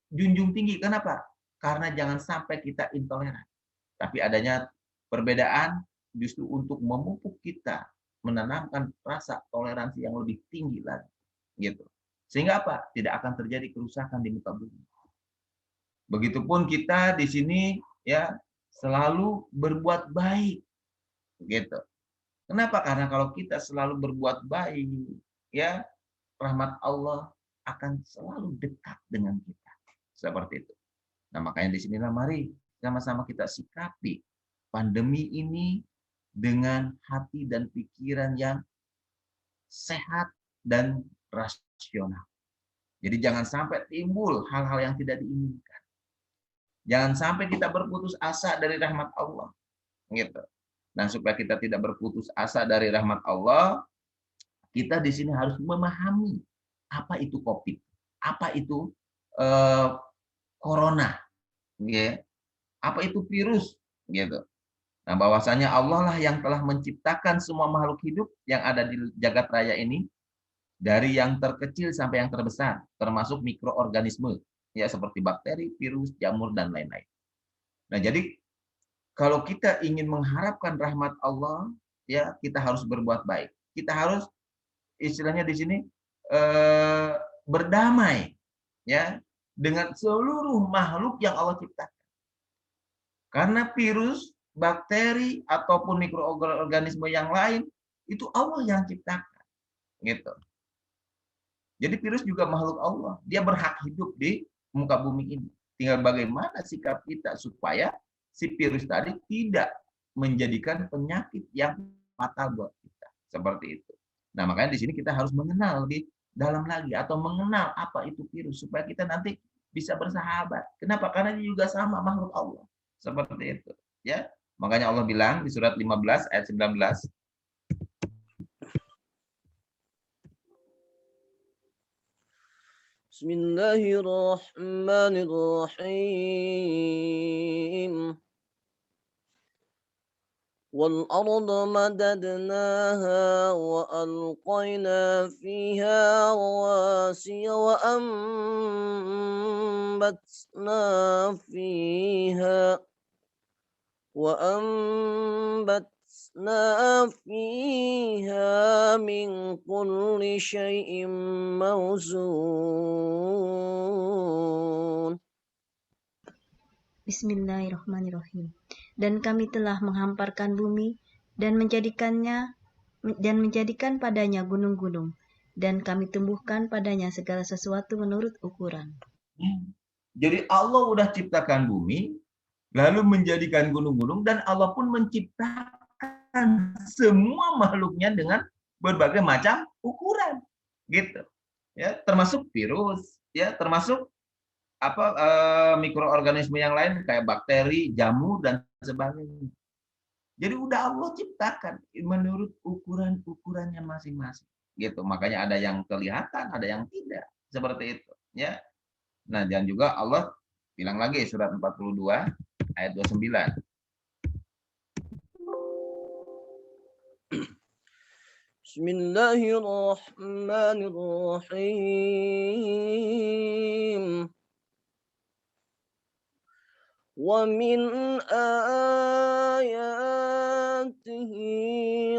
junjung tinggi. Kenapa? Karena jangan sampai kita intoleran. Tapi adanya perbedaan justru untuk memupuk kita, menanamkan rasa toleransi yang lebih tinggi lagi. Gitu. Sehingga apa? Tidak akan terjadi kerusakan di muka bumi. Begitupun kita di sini ya selalu berbuat baik. Gitu. Kenapa? Karena kalau kita selalu berbuat baik, ya rahmat Allah akan selalu dekat dengan kita. Seperti itu. Nah, makanya di sinilah mari sama-sama kita sikapi pandemi ini dengan hati dan pikiran yang sehat dan rasional. Jadi jangan sampai timbul hal-hal yang tidak diinginkan. Jangan sampai kita berputus asa dari rahmat Allah. Gitu. Dan supaya kita tidak berputus asa dari rahmat Allah, kita di sini harus memahami apa itu COVID, apa itu corona, ya, apa itu virus, gitu. Nah, bahwasanya Allah lah yang telah menciptakan semua makhluk hidup yang ada di jagat raya ini, dari yang terkecil sampai yang terbesar, termasuk mikroorganisme, ya seperti bakteri, virus, jamur, dan lain-lain. Nah, jadi kalau kita ingin mengharapkan rahmat Allah, ya kita harus berbuat baik. Kita harus istilahnya di sini berdamai, ya, dengan seluruh makhluk yang Allah ciptakan. Karena virus, bakteri ataupun mikroorganisme yang lain itu Allah yang ciptakan, gitu. Jadi virus juga makhluk Allah, dia berhak hidup di muka bumi ini. Tinggal bagaimana sikap kita supaya si virus tadi tidak menjadikan penyakit yang fatal buat kita, seperti itu. Nah, makanya di sini kita harus mengenal lebih dalam lagi atau mengenal apa itu virus supaya kita nanti bisa bersahabat. Kenapa? Karena dia juga sama makhluk Allah. Seperti itu, ya. Makanya Allah bilang di surat 15 ayat 19, Bismillahirrahmanirrahim. والأرض مددناها وألقينا فيها رواسي وأنبتنا فيها من كل شيء موزون. Bismillahirrahmanirrahim. Dan kami telah menghamparkan bumi dan menjadikan padanya gunung-gunung, dan kami tumbuhkan padanya segala sesuatu menurut ukuran. Jadi Allah udah ciptakan bumi, lalu menjadikan gunung-gunung, dan Allah pun menciptakan semua makhluknya dengan berbagai macam ukuran, gitu. Ya, termasuk virus, ya, termasuk mikroorganisme yang lain kayak bakteri, jamur, dan sebagainya. Jadi udah Allah ciptakan menurut ukuran-ukurannya masing-masing, gitu. Makanya ada yang kelihatan, ada yang tidak, seperti itu, ya. Nah, dan juga Allah bilang lagi surat 42 ayat 29. Bismillahirrahmanirrahim. ومن آياته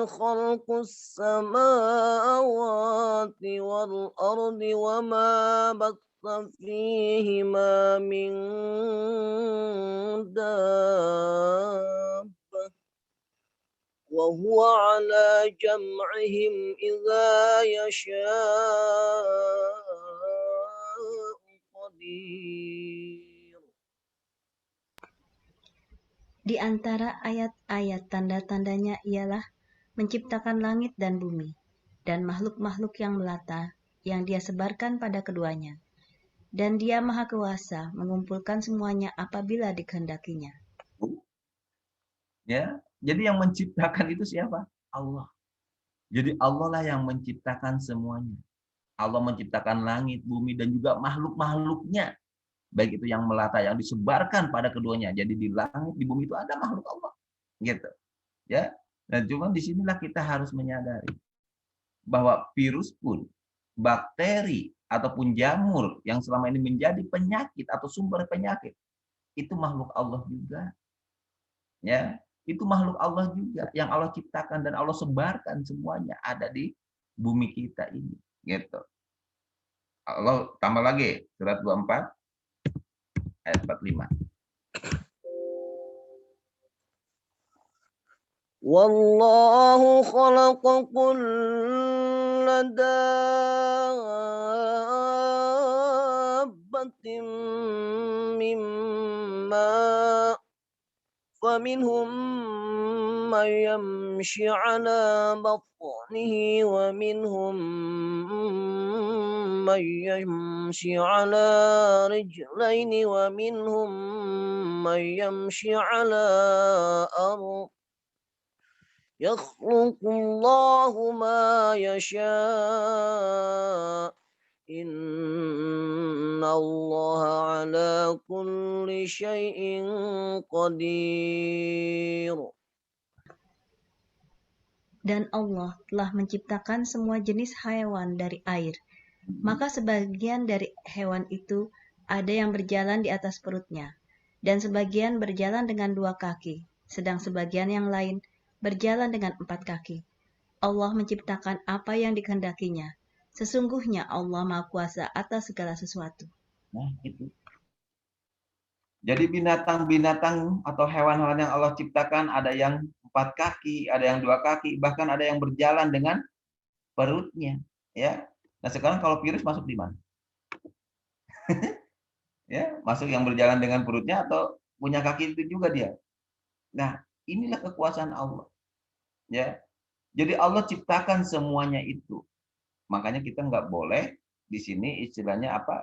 خلق السماوات والأرض وما بث فيهما من دابة وهو على جمعهم إذا يشاء قدير. Di antara ayat-ayat tanda-tandanya ialah menciptakan langit dan bumi, dan makhluk-makhluk yang melata, yang dia sebarkan pada keduanya. Dan dia maha kuasa mengumpulkan semuanya apabila dikehendakinya. Ya, jadi yang menciptakan itu siapa? Allah. Jadi Allah lah yang menciptakan semuanya. Allah menciptakan langit, bumi, dan juga makhluk-makhluknya. Baik itu yang melata, yang disebarkan pada keduanya. Jadi di langit, di bumi itu ada makhluk Allah, gitu, ya. Dan cuma disinilah kita harus menyadari bahwa virus pun, bakteri ataupun jamur yang selama ini menjadi penyakit atau sumber penyakit, itu makhluk Allah juga, ya. Itu makhluk Allah juga yang Allah ciptakan dan Allah sebarkan semuanya ada di bumi kita ini, gitu. Allah tambah lagi surat 24 ayat 45. Wallahu khalaqa kulla dabbatin mimma faminhum من يمشي على بطنه ومنهم من يمشي على رجلين ومنهم من يمشي على أرض يخلق الله ما يشاء إن الله على كل شيء قدير. Dan Allah telah menciptakan semua jenis hewan dari air. Maka sebagian dari hewan itu ada yang berjalan di atas perutnya, dan sebagian berjalan dengan 2 kaki, sedang sebagian yang lain berjalan dengan 4 kaki. Allah menciptakan apa yang dikehendakinya. Sesungguhnya Allah Maha Kuasa atas segala sesuatu. Nah, itu. Jadi binatang-binatang atau hewan-hewan yang Allah ciptakan ada yang 4 kaki, ada yang 2 kaki, bahkan ada yang berjalan dengan perutnya, ya. Nah, sekarang kalau virus masuk di mana? Ya, masuk yang berjalan dengan perutnya atau punya kaki itu juga dia. Nah, inilah kekuasaan Allah. Ya. Jadi Allah ciptakan semuanya itu. Makanya kita nggak boleh di sini istilahnya apa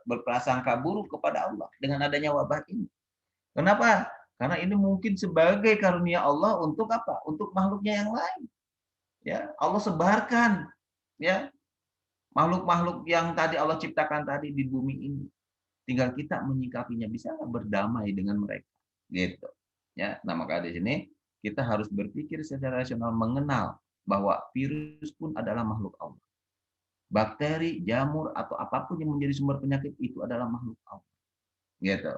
berprasangka buruk kepada Allah dengan adanya wabah ini. Kenapa? Karena ini mungkin sebagai karunia Allah untuk apa? Untuk makhluknya yang lain. Ya, Allah sebarkan ya makhluk-makhluk yang tadi Allah ciptakan tadi di bumi ini. Tinggal kita menyikapinya, bisa berdamai dengan mereka. Gitu. Ya, nah maka di sini kita harus berpikir secara rasional mengenal bahwa virus pun adalah makhluk Allah. Bakteri, jamur, atau apapun yang menjadi sumber penyakit itu adalah makhluk Allah. Gitu.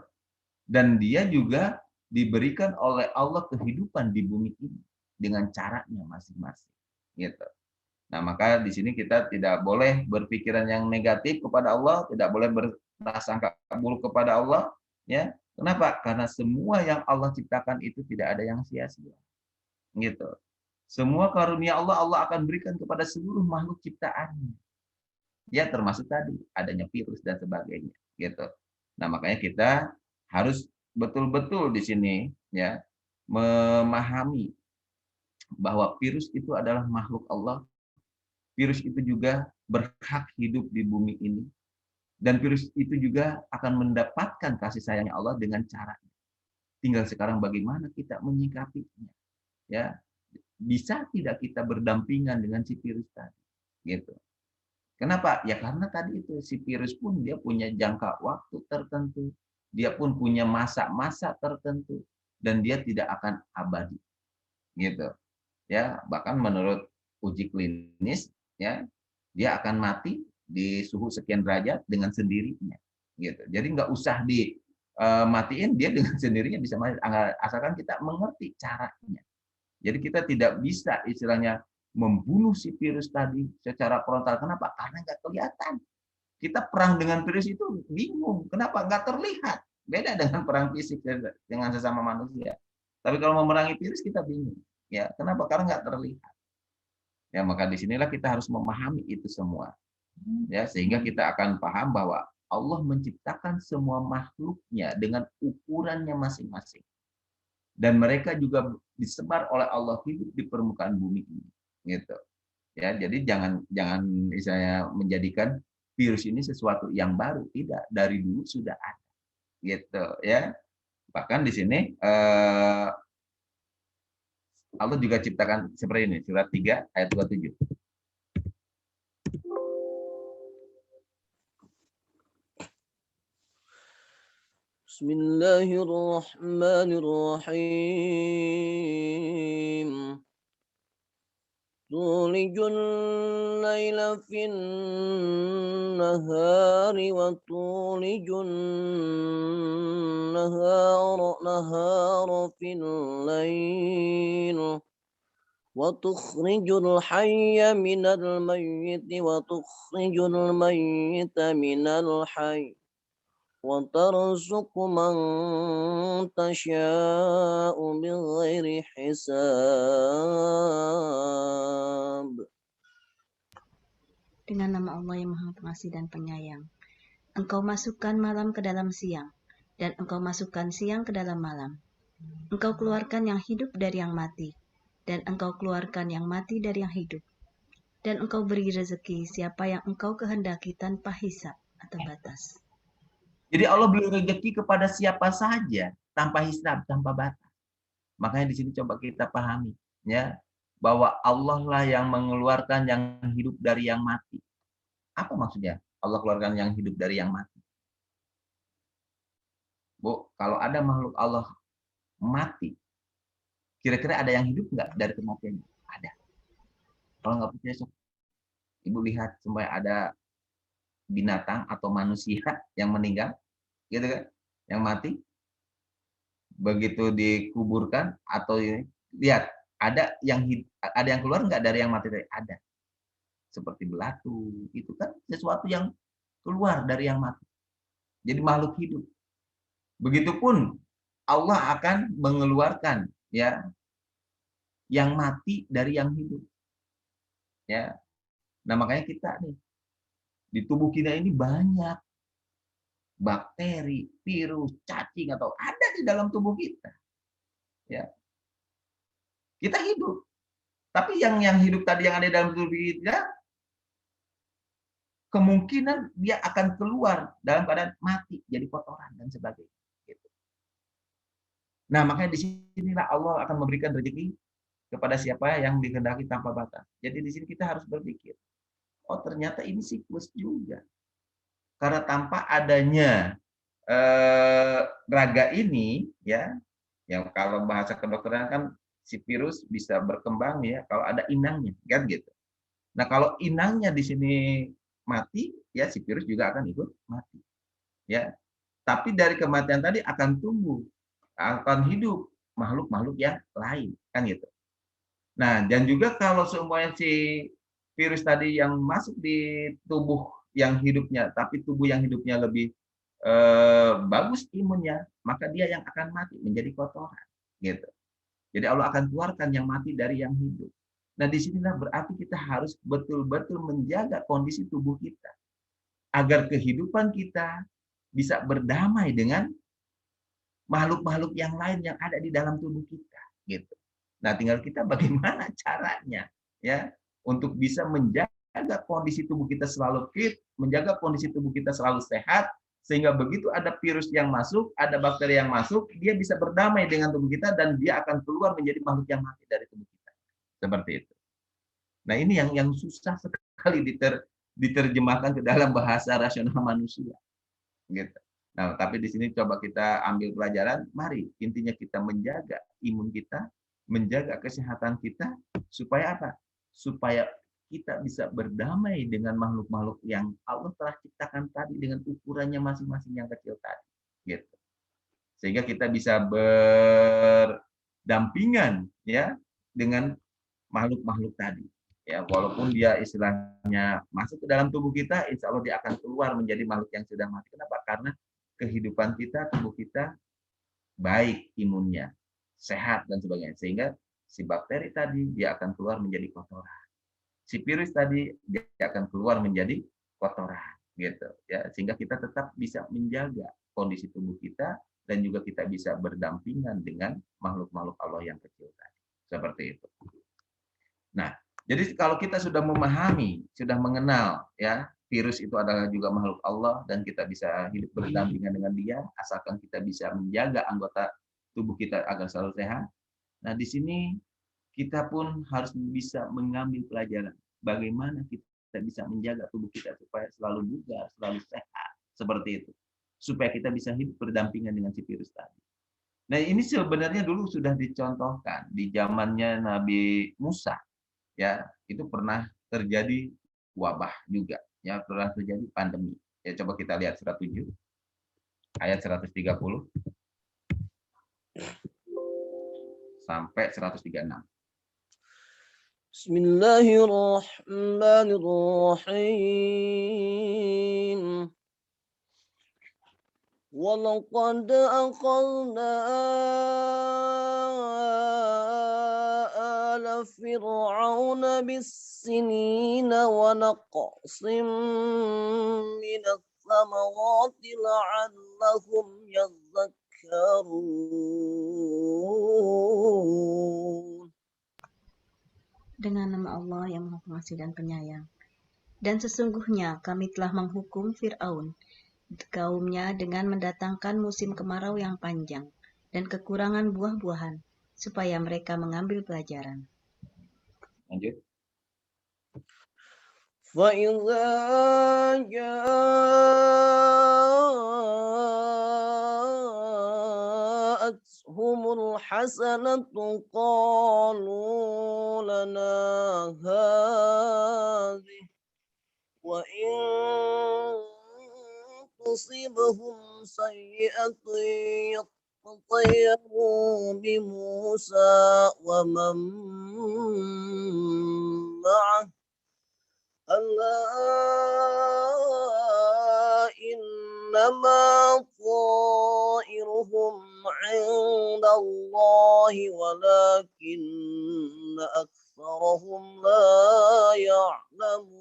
Dan dia juga diberikan oleh Allah kehidupan di bumi ini dengan caranya masing-masing. Gitu. Nah, maka di sini kita tidak boleh berpikiran yang negatif kepada Allah, tidak boleh berprasangka buruk kepada Allah, ya. Kenapa? Karena semua yang Allah ciptakan itu tidak ada yang sia-sia. Gitu. Semua karunia Allah Allah akan berikan kepada seluruh makhluk ciptaannya. Ya, termasuk tadi adanya virus dan sebagainya, gitu. Nah, makanya kita harus betul-betul di sini ya memahami bahwa virus itu adalah makhluk Allah. Virus itu juga berhak hidup di bumi ini. Dan virus itu juga akan mendapatkan kasih sayangnya Allah dengan caranya. Tinggal sekarang bagaimana kita menyikapinya. Ya, bisa tidak kita berdampingan dengan si virus tadi, gitu. Kenapa? Ya karena tadi itu si virus pun dia punya jangka waktu tertentu, dia pun punya masa-masa tertentu, dan dia tidak akan abadi, gitu. Ya, bahkan menurut uji klinis, ya dia akan mati di suhu sekian derajat dengan sendirinya, gitu. Jadi nggak usah dimatiin, dia dengan sendirinya bisa mati, asalkan kita mengerti caranya. Jadi kita tidak bisa istilahnya membunuh si virus tadi secara frontal. Kenapa? Karena nggak kelihatan. Kita perang dengan virus itu bingung. Kenapa? Nggak terlihat. Beda dengan perang fisik dengan sesama manusia. Tapi kalau memerangi virus kita bingung. Ya, kenapa? Karena nggak terlihat. Ya, maka disinilah kita harus memahami itu semua. Ya, sehingga kita akan paham bahwa Allah menciptakan semua makhluknya dengan ukurannya masing-masing. Dan mereka juga disebar oleh Allah hidup di permukaan bumi ini. Gitu. Ya, jadi jangan misalnya menjadikan virus ini sesuatu yang baru, tidak, dari dulu sudah ada. Gitu ya. Bahkan di sini Allah juga ciptakan seperti ini, surat 3 ayat 27. Bismillahirrahmanirrahim. تولج الليل في النهار وتولج النهار في الليل وتخرج الحي من الميت وتخرج الميت من الحي وترزق من تشاء بغير حساب. Dengan nama Allah yang Maha Pengasih dan Penyayang. Engkau masukkan malam ke dalam siang, dan engkau masukkan siang ke dalam malam. Engkau keluarkan yang hidup dari yang mati, dan engkau keluarkan yang mati dari yang hidup. Dan engkau beri rezeki siapa yang engkau kehendaki tanpa hisab atau batas. Jadi Allah beri rezeki kepada siapa saja tanpa hisab, tanpa batas. Makanya di sini coba kita pahami, ya, bahwa Allah lah yang mengeluarkan yang hidup dari yang mati. Apa maksudnya? Allah keluarkan yang hidup dari yang mati. Bu, kalau ada makhluk Allah mati, kira-kira ada yang hidup nggak dari kematiannya? Ada. Kalau nggak percaya, Ibu lihat supaya ada binatang atau manusia yang meninggal, gitu kan, yang mati, begitu dikuburkan atau lihat ada yang keluar nggak dari yang mati tadi? Ada. Seperti belatu, itu kan sesuatu yang keluar dari yang mati. Jadi makhluk hidup. Begitupun Allah akan mengeluarkan ya yang mati dari yang hidup. Ya. Nah, makanya kita nih di tubuh kita ini banyak bakteri, virus, cacing atau ada di dalam tubuh kita. Ya. Kita hidup. Tapi yang hidup tadi yang ada dalam tubuh kita kemungkinan dia akan keluar dalam keadaan mati, jadi kotoran dan sebagainya. Gitu. Nah, makanya di sinilah Allah akan memberikan rezeki kepada siapa yang dikehendaki tanpa batas. Jadi di sini kita harus berpikir, oh ternyata ini siklus juga. Karena tanpa adanya raga ini, ya, yang kalau bahasa kedokteran kan si virus bisa berkembang ya kalau ada inangnya, kan gitu. Nah kalau inangnya di sini mati, ya si virus juga akan ikut mati, ya. Tapi dari kematian tadi akan tumbuh, akan hidup makhluk-makhluk yang lain, kan gitu. Nah dan juga kalau semuanya si virus tadi yang masuk di tubuh yang hidupnya, tapi tubuh yang hidupnya lebih bagus imunnya, maka dia yang akan mati menjadi kotoran, gitu. Jadi Allah akan keluarkan yang mati dari yang hidup. Nah, disinilah berarti kita harus betul-betul menjaga kondisi tubuh kita agar kehidupan kita bisa berdamai dengan makhluk-makhluk yang lain yang ada di dalam tubuh kita, gitu. Nah, tinggal kita bagaimana caranya, ya, untuk bisa menjaga kondisi tubuh kita selalu fit, menjaga kondisi tubuh kita selalu sehat, sehingga begitu ada virus yang masuk, ada bakteri yang masuk, dia bisa berdamai dengan tubuh kita dan dia akan keluar menjadi makhluk yang mati dari tubuh kita. Seperti itu. Nah, ini yang susah sekali diterjemahkan ke dalam bahasa rasional manusia. Gitu. Nah, tapi di sini coba kita ambil pelajaran, mari intinya kita menjaga imun kita, menjaga kesehatan kita, supaya apa? Supaya kita bisa berdamai dengan makhluk-makhluk yang Allah telah ciptakan tadi dengan ukurannya masing-masing yang kecil tadi. Gitu. Sehingga kita bisa berdampingan ya dengan makhluk-makhluk tadi. Ya, walaupun dia istilahnya masuk ke dalam tubuh kita, insya Allah dia akan keluar menjadi makhluk yang sudah mati. Kenapa? Karena kehidupan kita, tubuh kita baik imunnya, sehat dan sebagainya. Sehingga si bakteri tadi dia akan keluar menjadi kotoran. Si virus tadi dia akan keluar menjadi kotoran, gitu. Ya, sehingga kita tetap bisa menjaga kondisi tubuh kita dan juga kita bisa berdampingan dengan makhluk-makhluk Allah yang kecil tadi. Seperti itu. Nah, jadi kalau kita sudah memahami, sudah mengenal ya, virus itu adalah juga makhluk Allah dan kita bisa hidup berdampingan dengan dia, asalkan kita bisa menjaga anggota tubuh kita agar selalu sehat. Nah, di sini kita pun harus bisa mengambil pelajaran bagaimana kita bisa menjaga tubuh kita supaya selalu bugar, selalu sehat, seperti itu. Supaya kita bisa hidup berdampingan dengan si virus tadi. Nah, ini sebenarnya dulu sudah dicontohkan di zamannya Nabi Musa. Ya, itu pernah terjadi wabah juga, ya, pernah terjadi pandemi. Ya, coba kita lihat surat 7 ayat 130 sampai 136. Bismillahirrahmanirrahim. وَلَقَدْ أَخَذْنَا آلَ فِرْعَوْنَ بِالسِّنِينَ وَنَقْصٍ مِّنَ الثَّمَرَاتِ لَعَلَّهُمْ يَذَّكَّرُونَ pengasih dan penyayang. Dan sesungguhnya kami telah menghukum Fir'aun, kaumnya dengan mendatangkan musim kemarau yang panjang dan kekurangan buah-buahan, supaya mereka mengambil pelajaran. Lanjut. فإذا جاءتهم الحسنة قالوا لنا هذه وإن تصبهم سيئة يطيروا بموسى ومن معه ألا إنما طائرهم عند الله ولكن أكثرهم لا يعلمون.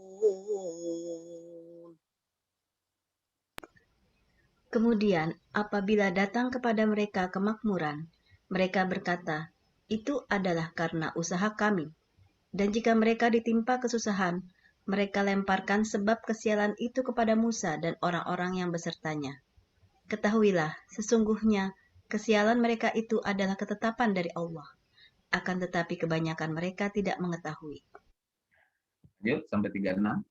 Kemudian, apabila datang kepada mereka kemakmuran, mereka berkata, "Itu adalah karena usaha kami." Dan jika mereka ditimpa kesusahan, mereka lemparkan sebab kesialan itu kepada Musa dan orang-orang yang besertanya. Ketahuilah, sesungguhnya kesialan mereka itu adalah ketetapan dari Allah. Akan tetapi kebanyakan mereka tidak mengetahui. Lanjut sampai 36.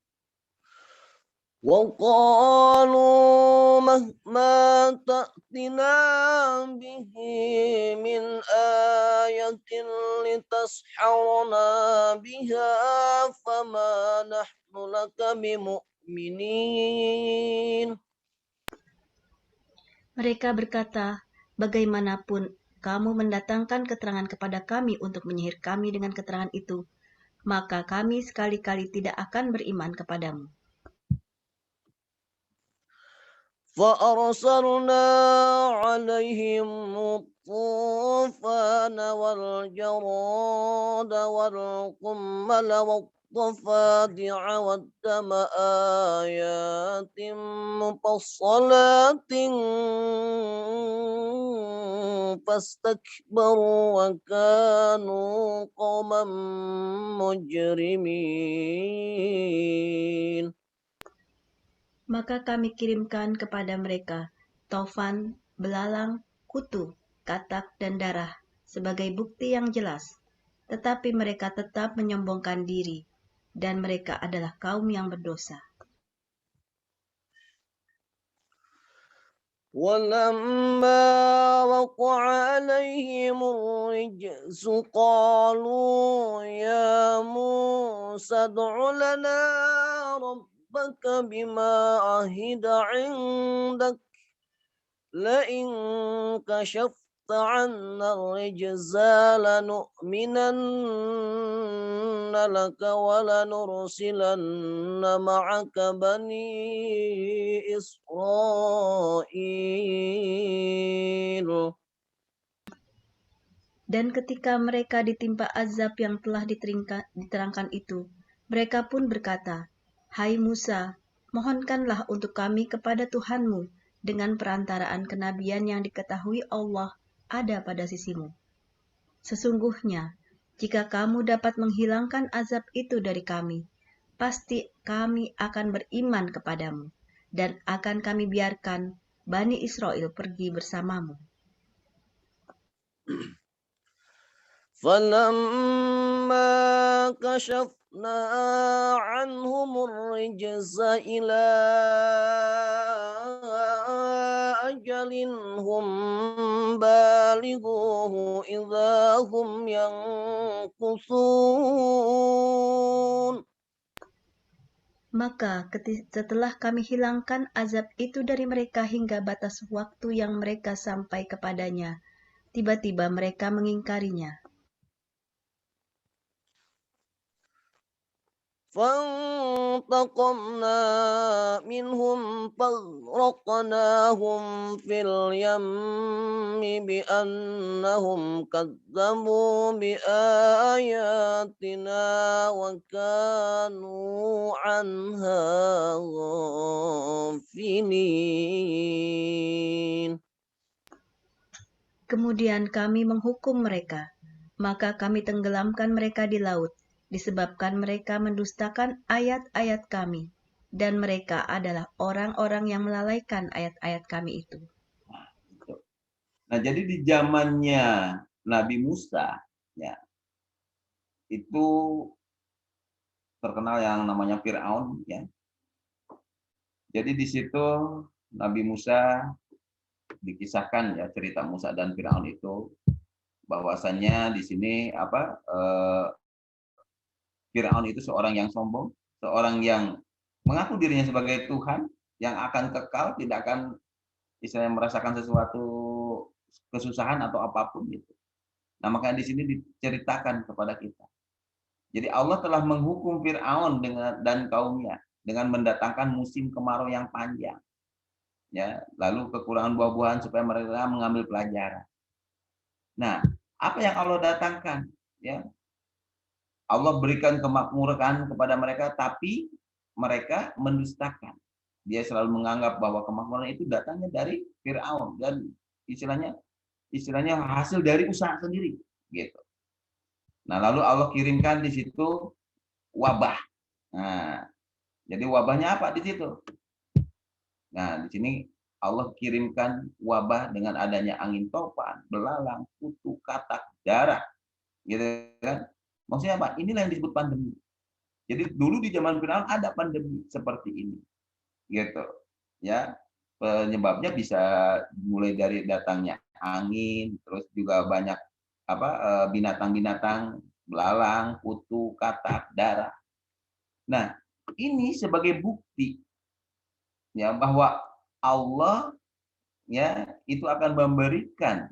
وقالوا مهما تأتنا به من آية لتسحرنا بها فما نحن لك بمؤمنين. Mereka berkata, bagaimanapun kamu mendatangkan keterangan kepada kami untuk menyihir kami dengan keterangan itu, maka kami sekali-kali tidak akan beriman kepadamu. فأرسلنا عليهم الطوفان والجراد والقمل والضفادع والدم آيات مفصلات فاستكبروا وكانوا قوما مجرمين. Maka kami kirimkan kepada mereka taufan, belalang, kutu, katak, dan darah sebagai bukti yang jelas. Tetapi mereka tetap menyombongkan diri, dan mereka adalah kaum yang berdosa. ولما وقع عليهم الرجس قالوا يا موسى ادع لنا ربك بما عهد عندك لئن كشفت عنا الرجز لنؤمنن لك ولنرسلن معك بني إسرائيل. Dan ketika mereka ditimpa azab yang telah diterangkan itu, mereka pun berkata, "Hai Musa, mohonkanlah untuk kami kepada Tuhanmu dengan perantaraan kenabian yang diketahui Allah ada pada sisimu. Sesungguhnya, jika kamu dapat menghilangkan azab itu dari kami, pasti kami akan beriman kepadamu, dan akan kami biarkan Bani Israel pergi bersamamu." فلما كشفنا عنهم الرجز إلى أجل هم بالغوه إذا هم ينكثون. Maka setelah kami hilangkan azab itu dari mereka hingga batas waktu yang mereka sampai kepadanya, tiba-tiba mereka mengingkarinya. فانتقمنا منهم فاغرقناهم في اليم بأنهم كذبوا بآياتنا وكانوا عنها غافلين. Kemudian kami menghukum mereka, maka kami tenggelamkan mereka di laut, disebabkan mereka mendustakan ayat-ayat kami, dan mereka adalah orang-orang yang melalaikan ayat-ayat kami itu. Nah, jadi di zamannya Nabi Musa, ya, itu terkenal yang namanya Fir'aun, ya. Jadi di situ Nabi Musa dikisahkan, ya, cerita Musa dan Fir'aun itu bahwasannya di sini Fir'aun itu seorang yang sombong, seorang yang mengaku dirinya sebagai Tuhan yang akan kekal, tidak akan istilahnya merasakan sesuatu kesusahan atau apapun gitu. Nah, makanya di sini diceritakan kepada kita. Jadi Allah telah menghukum Fir'aun dan kaumnya dengan mendatangkan musim kemarau yang panjang. Ya, lalu kekurangan buah-buahan supaya mereka mengambil pelajaran. Nah, apa yang Allah datangkan? Ya, Allah berikan kemakmuran kepada mereka, tapi mereka mendustakan. Dia selalu menganggap bahwa kemakmuran itu datangnya dari Fir'aun dan istilahnya hasil dari usaha sendiri, gitu. Nah, lalu Allah kirimkan di situ wabah. Nah, jadi wabahnya apa di situ? Nah, di sini Allah kirimkan wabah dengan adanya angin topan, belalang, kutu, katak, darah, gitu kan? Maksudnya apa? Inilah yang disebut pandemi. Jadi dulu di zaman Fir'aun ada pandemi seperti ini, gitu. Ya, penyebabnya bisa mulai dari datangnya angin, terus juga banyak binatang-binatang, belalang, kutu, katak, darah. Nah, ini sebagai bukti, ya, bahwa Allah, ya, itu akan memberikan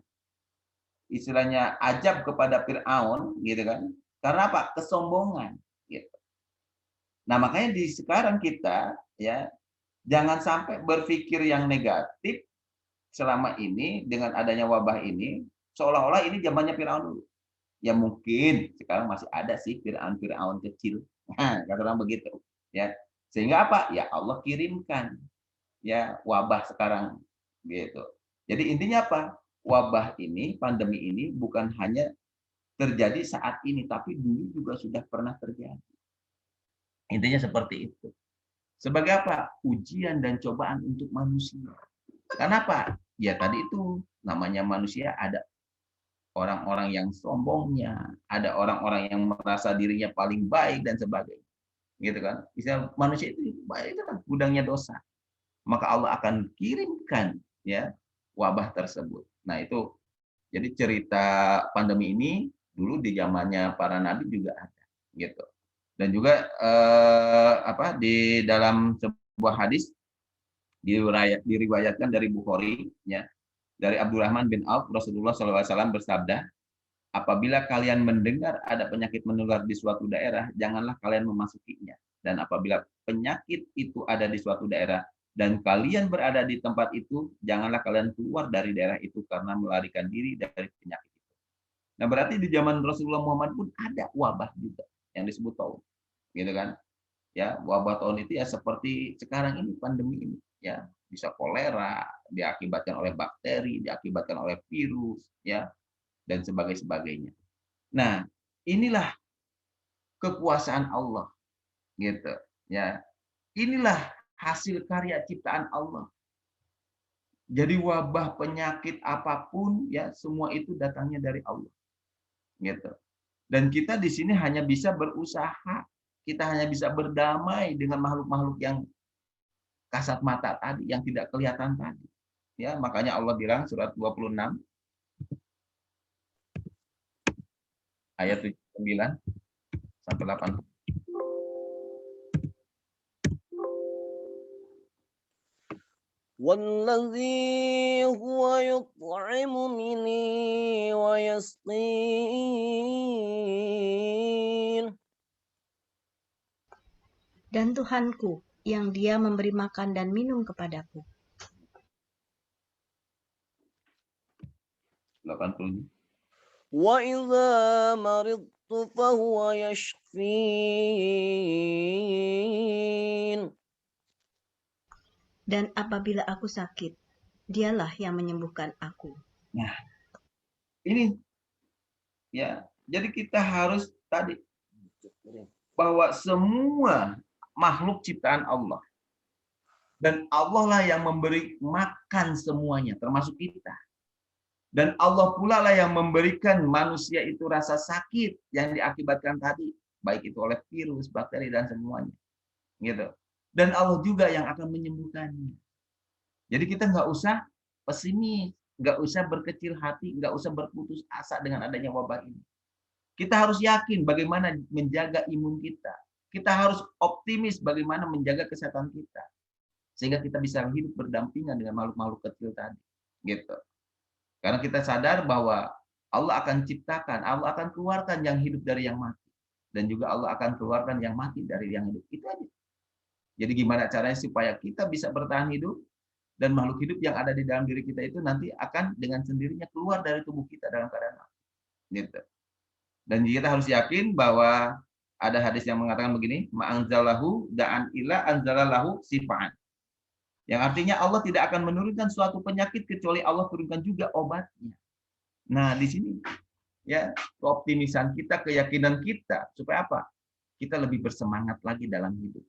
istilahnya ajab kepada Fir'aun, gitu kan? Karena apa? Kesombongan, gitu. Nah, makanya di sekarang kita, ya, jangan sampai berpikir yang negatif selama ini dengan adanya wabah ini, seolah-olah ini zamannya Firaun dulu. Ya mungkin sekarang masih ada sih Firaun kecil. Nah, katakan begitu, ya. Sehingga apa? Ya Allah kirimkan, ya, wabah sekarang, gitu. Jadi intinya apa? Wabah ini, pandemi ini bukan hanya terjadi saat ini, tapi dulu juga sudah pernah terjadi. Intinya seperti itu. Sebagai apa? Ujian dan cobaan untuk manusia. Kenapa? Ya tadi itu, namanya manusia ada orang-orang yang sombongnya, ada orang-orang yang merasa dirinya paling baik dan sebagainya. Gitu kan? Bisa manusia itu baik, itu kan gudangnya dosa. Maka Allah akan kirimkan, ya, wabah tersebut. Nah, itu jadi cerita pandemi ini dulu di zamannya para nabi juga ada, gitu. Dan juga di dalam sebuah hadis diriwayatkan dari Bukhari, ya, dari Abdurrahman bin Auf, Rasulullah SAW bersabda, apabila kalian mendengar ada penyakit menular di suatu daerah, janganlah kalian memasukinya. Dan apabila penyakit itu ada di suatu daerah dan kalian berada di tempat itu, janganlah kalian keluar dari daerah itu karena melarikan diri dari penyakit itu. Nah, berarti di zaman Rasulullah Muhammad pun ada wabah juga yang disebut taun, gitu kan? Ya, wabah taun itu ya seperti sekarang ini, pandemi ini, ya, bisa kolera, diakibatkan oleh bakteri, diakibatkan oleh virus, ya, dan sebagainya. Nah, inilah kekuasaan Allah, gitu, ya. Inilah hasil karya ciptaan Allah. Jadi wabah, penyakit apapun, ya, semua itu datangnya dari Allah, gitu. Dan kita di sini hanya bisa berusaha, kita hanya bisa berdamai dengan makhluk-makhluk yang kasat mata tadi, yang tidak kelihatan tadi. Ya, makanya Allah bilang surat 26 ayat 79 sampai 80. والذي هو يطعمني ويسقين. Dan Tuhanku, yang Dia memberi makan dan minum kepadaku. 80. وإذا مرضت فهو يشفين. Dan apabila aku sakit, Dialah yang menyembuhkan aku. Nah, ini, ya, jadi kita harus tadi bahwa semua makhluk ciptaan Allah. Dan Allah lah yang memberi makan semuanya, termasuk kita. Dan Allah pula lah yang memberikan manusia itu rasa sakit yang diakibatkan tadi, baik itu oleh virus, bakteri, dan semuanya. Gitu. Dan Allah juga yang akan menyembuhkannya. Jadi kita nggak usah pesimis, nggak usah berkecil hati, nggak usah berputus asa dengan adanya wabah ini. Kita harus yakin bagaimana menjaga imun kita. Kita harus optimis bagaimana menjaga kesehatan kita. Sehingga kita bisa hidup berdampingan dengan makhluk-makhluk kecil tadi. Gitu. Karena kita sadar bahwa Allah akan ciptakan, Allah akan keluarkan yang hidup dari yang mati. Dan juga Allah akan keluarkan yang mati dari yang hidup. Itu aja. Jadi gimana caranya supaya kita bisa bertahan hidup, dan makhluk hidup yang ada di dalam diri kita itu nanti akan dengan sendirinya keluar dari tubuh kita dalam keadaan mati. Gitu. Dan kita harus yakin bahwa ada hadis yang mengatakan begini, ma'anzalahu da'an ila anzalallahu sifa'an. Yang artinya Allah tidak akan menurunkan suatu penyakit kecuali Allah turunkan juga obatnya. Nah, di sini ya keoptimisan kita, keyakinan kita supaya apa? Kita lebih bersemangat lagi dalam hidup.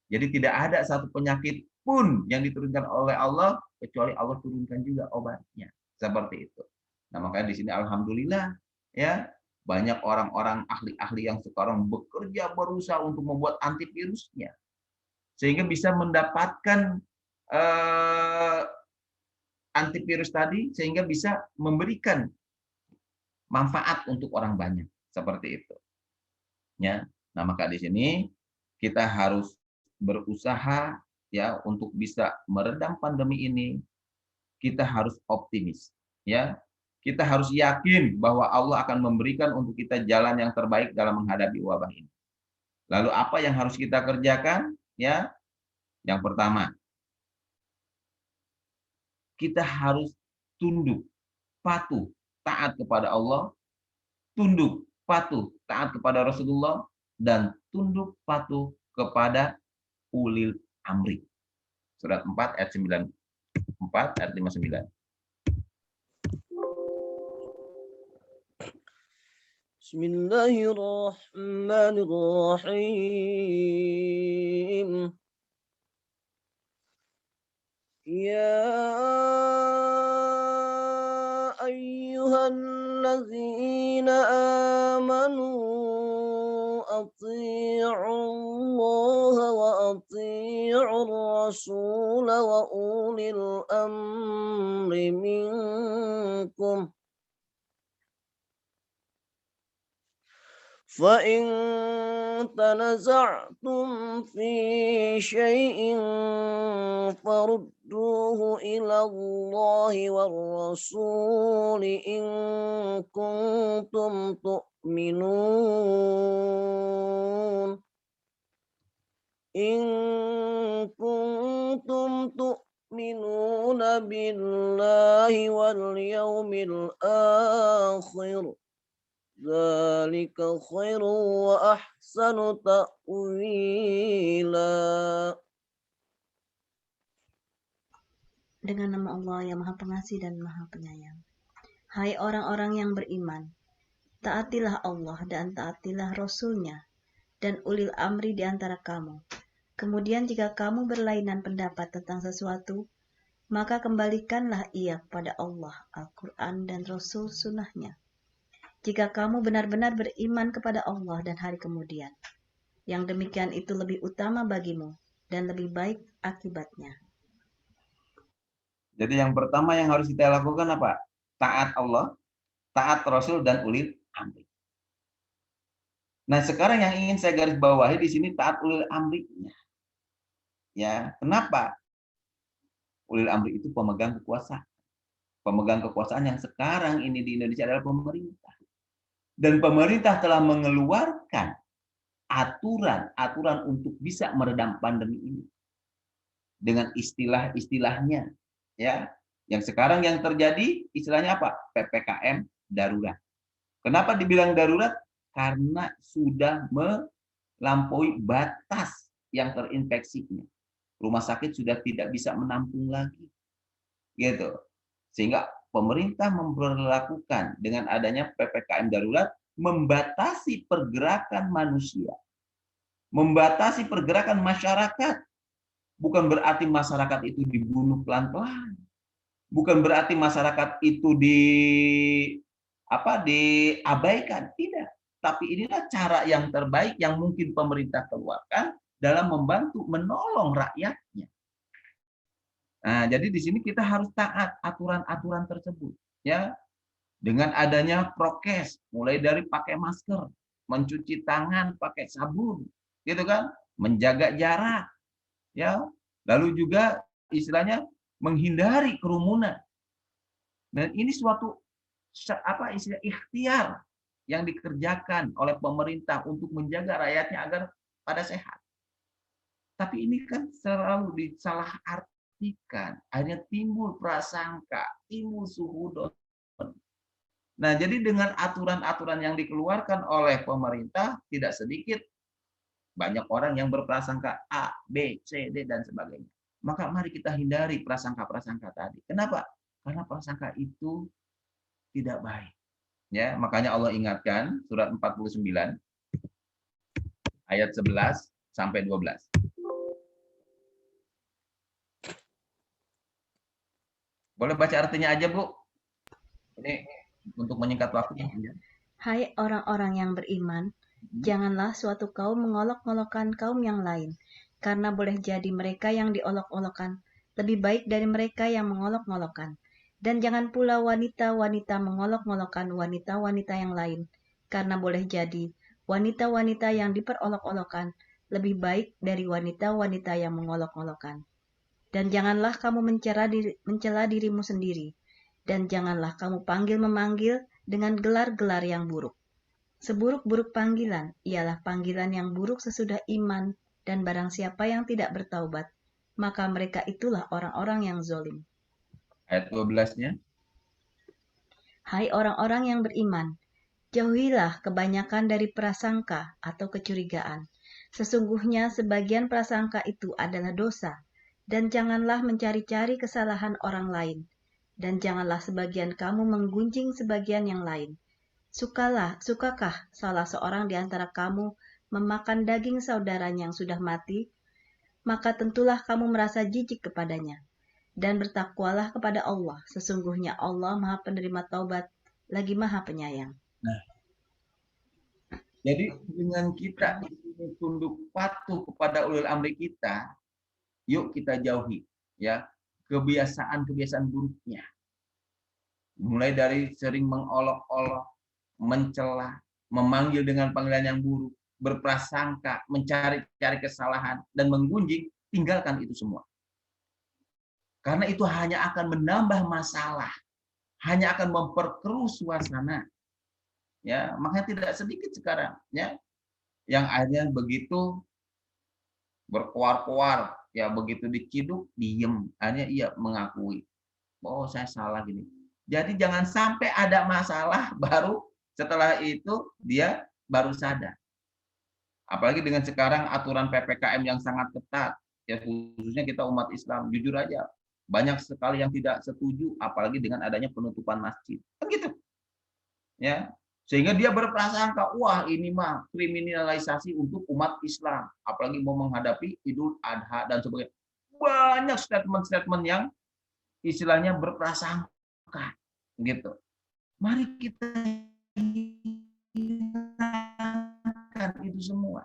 Jadi tidak ada satu penyakit pun yang diturunkan oleh Allah kecuali Allah turunkan juga obatnya. Seperti itu. Nah, makanya di sini alhamdulillah ya banyak orang-orang ahli-ahli yang sekarang bekerja berusaha untuk membuat antivirusnya. Sehingga bisa mendapatkan antivirus tadi sehingga bisa memberikan manfaat untuk orang banyak seperti itu. Ya. Nah, maka di sini kita harus berusaha ya untuk bisa meredam pandemi ini. Kita harus optimis, ya. Kita harus yakin bahwa Allah akan memberikan untuk kita jalan yang terbaik dalam menghadapi wabah ini. Lalu apa yang harus kita kerjakan? Ya. Yang pertama, kita harus tunduk, patuh, taat kepada Allah, tunduk, patuh, taat kepada Rasulullah, dan tunduk, patuh kepada ulil amri. Surat 4 ayat 94 ayat 59. Bismillahirrahmanirrahim. Ya ayyuhallazina amanu athi'ullaha wa athi'ur rasul wa ulil amri minkum. فإن تنازعتم في شيء فردوه إلى الله والرسول إن كنتم تؤمنون بالله واليوم الآخر ذلك خير وأحسن تأويلا. Dengan nama Allah yang Maha Pengasih dan Maha Penyayang. Hai orang-orang yang beriman, taatilah Allah dan taatilah Rasul-Nya dan ulil amri di antara kamu. Kemudian jika kamu berlainan pendapat tentang sesuatu, maka kembalikanlah ia kepada Allah, Al-Quran dan Rasul Sunnah-Nya. Jika kamu benar-benar beriman kepada Allah dan hari kemudian, yang demikian itu lebih utama bagimu dan lebih baik akibatnya. Jadi yang pertama yang harus kita lakukan apa? Taat Allah, taat Rasul, dan ulil amri. Nah, sekarang yang ingin saya garis bawahi di sini taat ulil amrinya. Ya, kenapa? Ulil amri itu pemegang kekuasaan. Pemegang kekuasaan yang sekarang ini di Indonesia adalah pemerintah. Dan pemerintah telah mengeluarkan aturan untuk bisa meredam pandemi ini dengan istilah-istilahnya, ya. Yang sekarang yang terjadi istilahnya apa? PPKM darurat. Kenapa dibilang darurat? Karena sudah melampaui batas yang terinfeksinya. Rumah sakit sudah tidak bisa menampung lagi, gitu. Sehingga pemerintah memperlakukan dengan adanya PPKM darurat membatasi pergerakan manusia. membatasi pergerakan masyarakat. Bukan berarti masyarakat itu dibunuh pelan-pelan. Bukan berarti masyarakat itu diabaikan, tidak. Tapi inilah cara yang terbaik yang mungkin pemerintah keluarkan dalam membantu menolong rakyatnya. Nah, jadi di sini kita harus taat aturan-aturan tersebut, ya. Dengan adanya prokes, mulai dari pakai masker, mencuci tangan pakai sabun, gitu kan, menjaga jarak, ya. Lalu juga istilahnya menghindari kerumunan. Dan ini suatu istilah ikhtiar yang dikerjakan oleh pemerintah untuk menjaga rakyatnya agar pada sehat. Tapi ini kan selalu disalahartikan, akhirnya timbul prasangka, timbul suhudon. Nah, jadi dengan aturan-aturan yang dikeluarkan oleh pemerintah, tidak sedikit banyak orang yang berprasangka A, B, C, D, dan sebagainya. Maka mari kita hindari prasangka-prasangka tadi. Kenapa? Karena prasangka itu tidak baik. Ya, makanya Allah ingatkan surat 49 ayat 11 sampai 12. Boleh baca artinya aja, Bu? Ini untuk menyingkat waktu. Hai orang-orang yang beriman, janganlah suatu kaum mengolok-olokkan kaum yang lain, karena boleh jadi mereka yang diolok-olokkan lebih baik dari mereka yang mengolok-olokkan. Dan jangan pula wanita-wanita mengolok-olokkan wanita-wanita yang lain, karena boleh jadi wanita-wanita yang diperolok-olokkan lebih baik dari wanita-wanita yang mengolok-olokkan. Dan janganlah kamu mencela dirimu sendiri, dan janganlah kamu panggil-memanggil dengan gelar-gelar yang buruk. Seburuk-buruk panggilan ialah panggilan yang buruk sesudah iman, dan barang siapa yang tidak bertaubat, maka mereka itulah orang-orang yang zolim. Ayat 12-nya. Hai orang-orang yang beriman, jauhilah kebanyakan dari prasangka atau kecurigaan. Sesungguhnya sebagian prasangka itu adalah dosa, dan janganlah mencari-cari kesalahan orang lain, dan janganlah sebagian kamu menggunjing sebagian yang lain. Sukakah salah seorang di antara kamu memakan daging saudaranya yang sudah mati? Maka tentulah kamu merasa jijik kepadanya. Dan bertakwalah kepada Allah. Sesungguhnya Allah Maha Penerima Taubat, lagi Maha Penyayang. Nah, jadi dengan kita tunduk patuh kepada ulil amri kita, yuk kita jauhi ya kebiasaan-kebiasaan buruknya. Mulai dari sering mengolok-olok, mencela, memanggil dengan panggilan yang buruk, berprasangka, mencari-cari kesalahan, dan menggunjing, tinggalkan itu semua. Karena itu hanya akan menambah masalah, hanya akan memperkeruh suasana. Ya, makanya tidak sedikit sekarang, ya, yang akhirnya begitu berkuar-kuar, ya begitu diciduk, diem, akhirnya ia mengakui, oh saya salah gini. Jadi jangan sampai ada masalah baru setelah itu dia baru sadar. Apalagi dengan sekarang aturan PPKM yang sangat ketat, ya khususnya kita umat Islam, jujur aja banyak sekali yang tidak setuju, apalagi dengan adanya penutupan masjid, kan gitu, ya, sehingga dia berprasangka, wah ini mah kriminalisasi untuk umat Islam, apalagi mau menghadapi Idul Adha dan sebagainya. Banyak statement-statement yang istilahnya berprasangka, gitu. Mari kita hilangkan itu semua.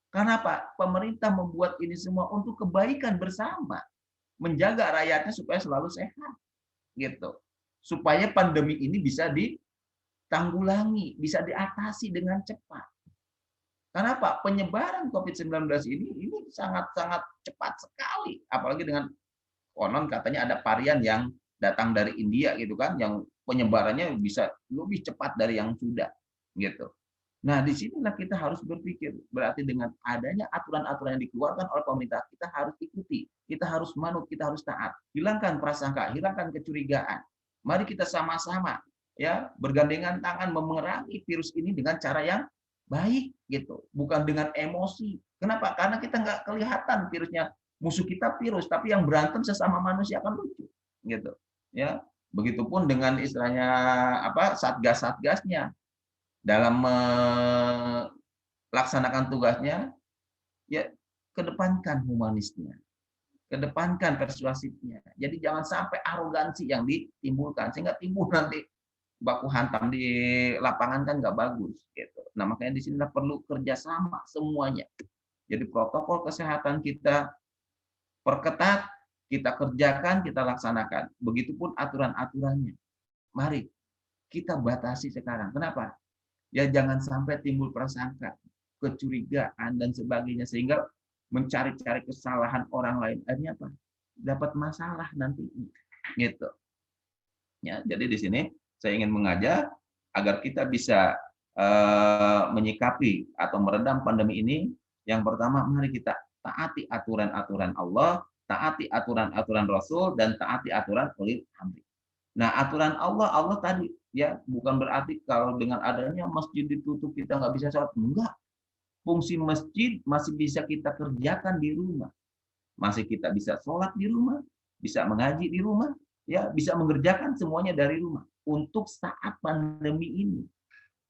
Karena apa? Pemerintah membuat ini semua untuk kebaikan bersama. Menjaga rakyatnya supaya selalu sehat, gitu. Supaya pandemi ini bisa ditanggulangi, bisa diatasi dengan cepat. Karena apa? Penyebaran COVID-19 ini sangat-sangat cepat sekali, apalagi dengan konon katanya ada varian yang datang dari India gitu kan, yang penyebarannya bisa lebih cepat dari yang sudah, gitu. Nah, disinilah kita harus berpikir. Berarti dengan adanya aturan-aturan yang dikeluarkan oleh pemerintah, kita harus ikuti, kita harus manut, kita harus taat. Hilangkan prasangka, hilangkan kecurigaan. Mari kita sama-sama ya bergandengan tangan memerangi virus ini dengan cara yang baik, gitu. Bukan dengan emosi. Kenapa? Karena kita nggak kelihatan virusnya. Musuh kita virus, tapi yang berantem sesama manusia akan lucu, gitu. Ya, begitupun dengan istilahnya satgas-satgasnya. Dalam melaksanakan tugasnya, ya kedepankan humanisnya, kedepankan persuasifnya. Jadi jangan sampai arogansi yang ditimbulkan sehingga timbul nanti baku hantam di lapangan kan nggak bagus gitu. Nah makanya di sini perlu kerjasama semuanya. Jadi protokol kesehatan kita perketat, kita kerjakan, kita laksanakan. Begitupun aturan-aturannya. Mari kita batasi sekarang. Kenapa? Ya jangan sampai timbul prasangka, kecurigaan dan sebagainya sehingga mencari-cari kesalahan orang lain. Akhirnya apa? Dapat masalah nanti. Gitu. Ya, jadi di sini saya ingin mengajak agar kita bisa menyikapi atau meredam pandemi ini. Yang pertama, mari kita taati aturan-aturan Allah, taati aturan-aturan Rasul, dan taati aturan ulil amri. Nah, aturan Allah tadi ya bukan berarti kalau dengan adanya masjid ditutup kita nggak bisa sholat. Enggak. Fungsi masjid masih bisa kita kerjakan di rumah. Masih kita bisa sholat di rumah, bisa mengaji di rumah, ya bisa mengerjakan semuanya dari rumah untuk saat pandemi ini.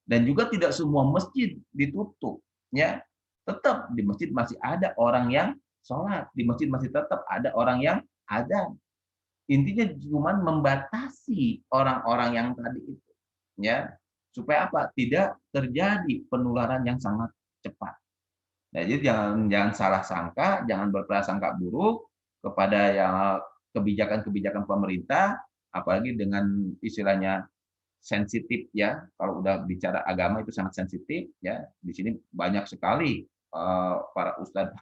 Dan juga tidak semua masjid ditutup, ya. Tetap di masjid masih ada orang yang sholat, di masjid masih tetap ada orang yang adzan. Intinya cuma membatasi orang-orang yang tadi itu, ya, supaya apa? Tidak terjadi penularan yang sangat cepat. Nah, jadi jangan salah sangka, jangan berprasangka buruk kepada yang kebijakan-kebijakan pemerintah, apalagi dengan istilahnya sensitif ya. Kalau udah bicara agama itu sangat sensitif ya. Di sini banyak sekali para ustadz,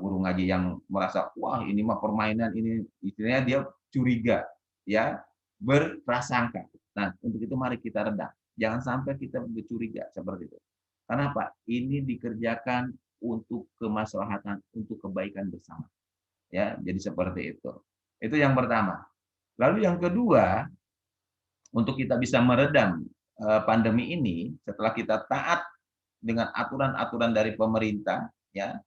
guru ngaji yang merasa wah ini mah permainan, ini istilahnya dia curiga ya, berprasangka. Nah untuk itu mari kita redam, jangan sampai kita bercuriga seperti itu. Kenapa? Ini dikerjakan untuk kemaslahatan, untuk kebaikan bersama. Ya, jadi seperti itu. Itu yang pertama. Lalu yang kedua, untuk kita bisa meredam pandemi ini, setelah kita taat dengan aturan-aturan dari pemerintah, ya.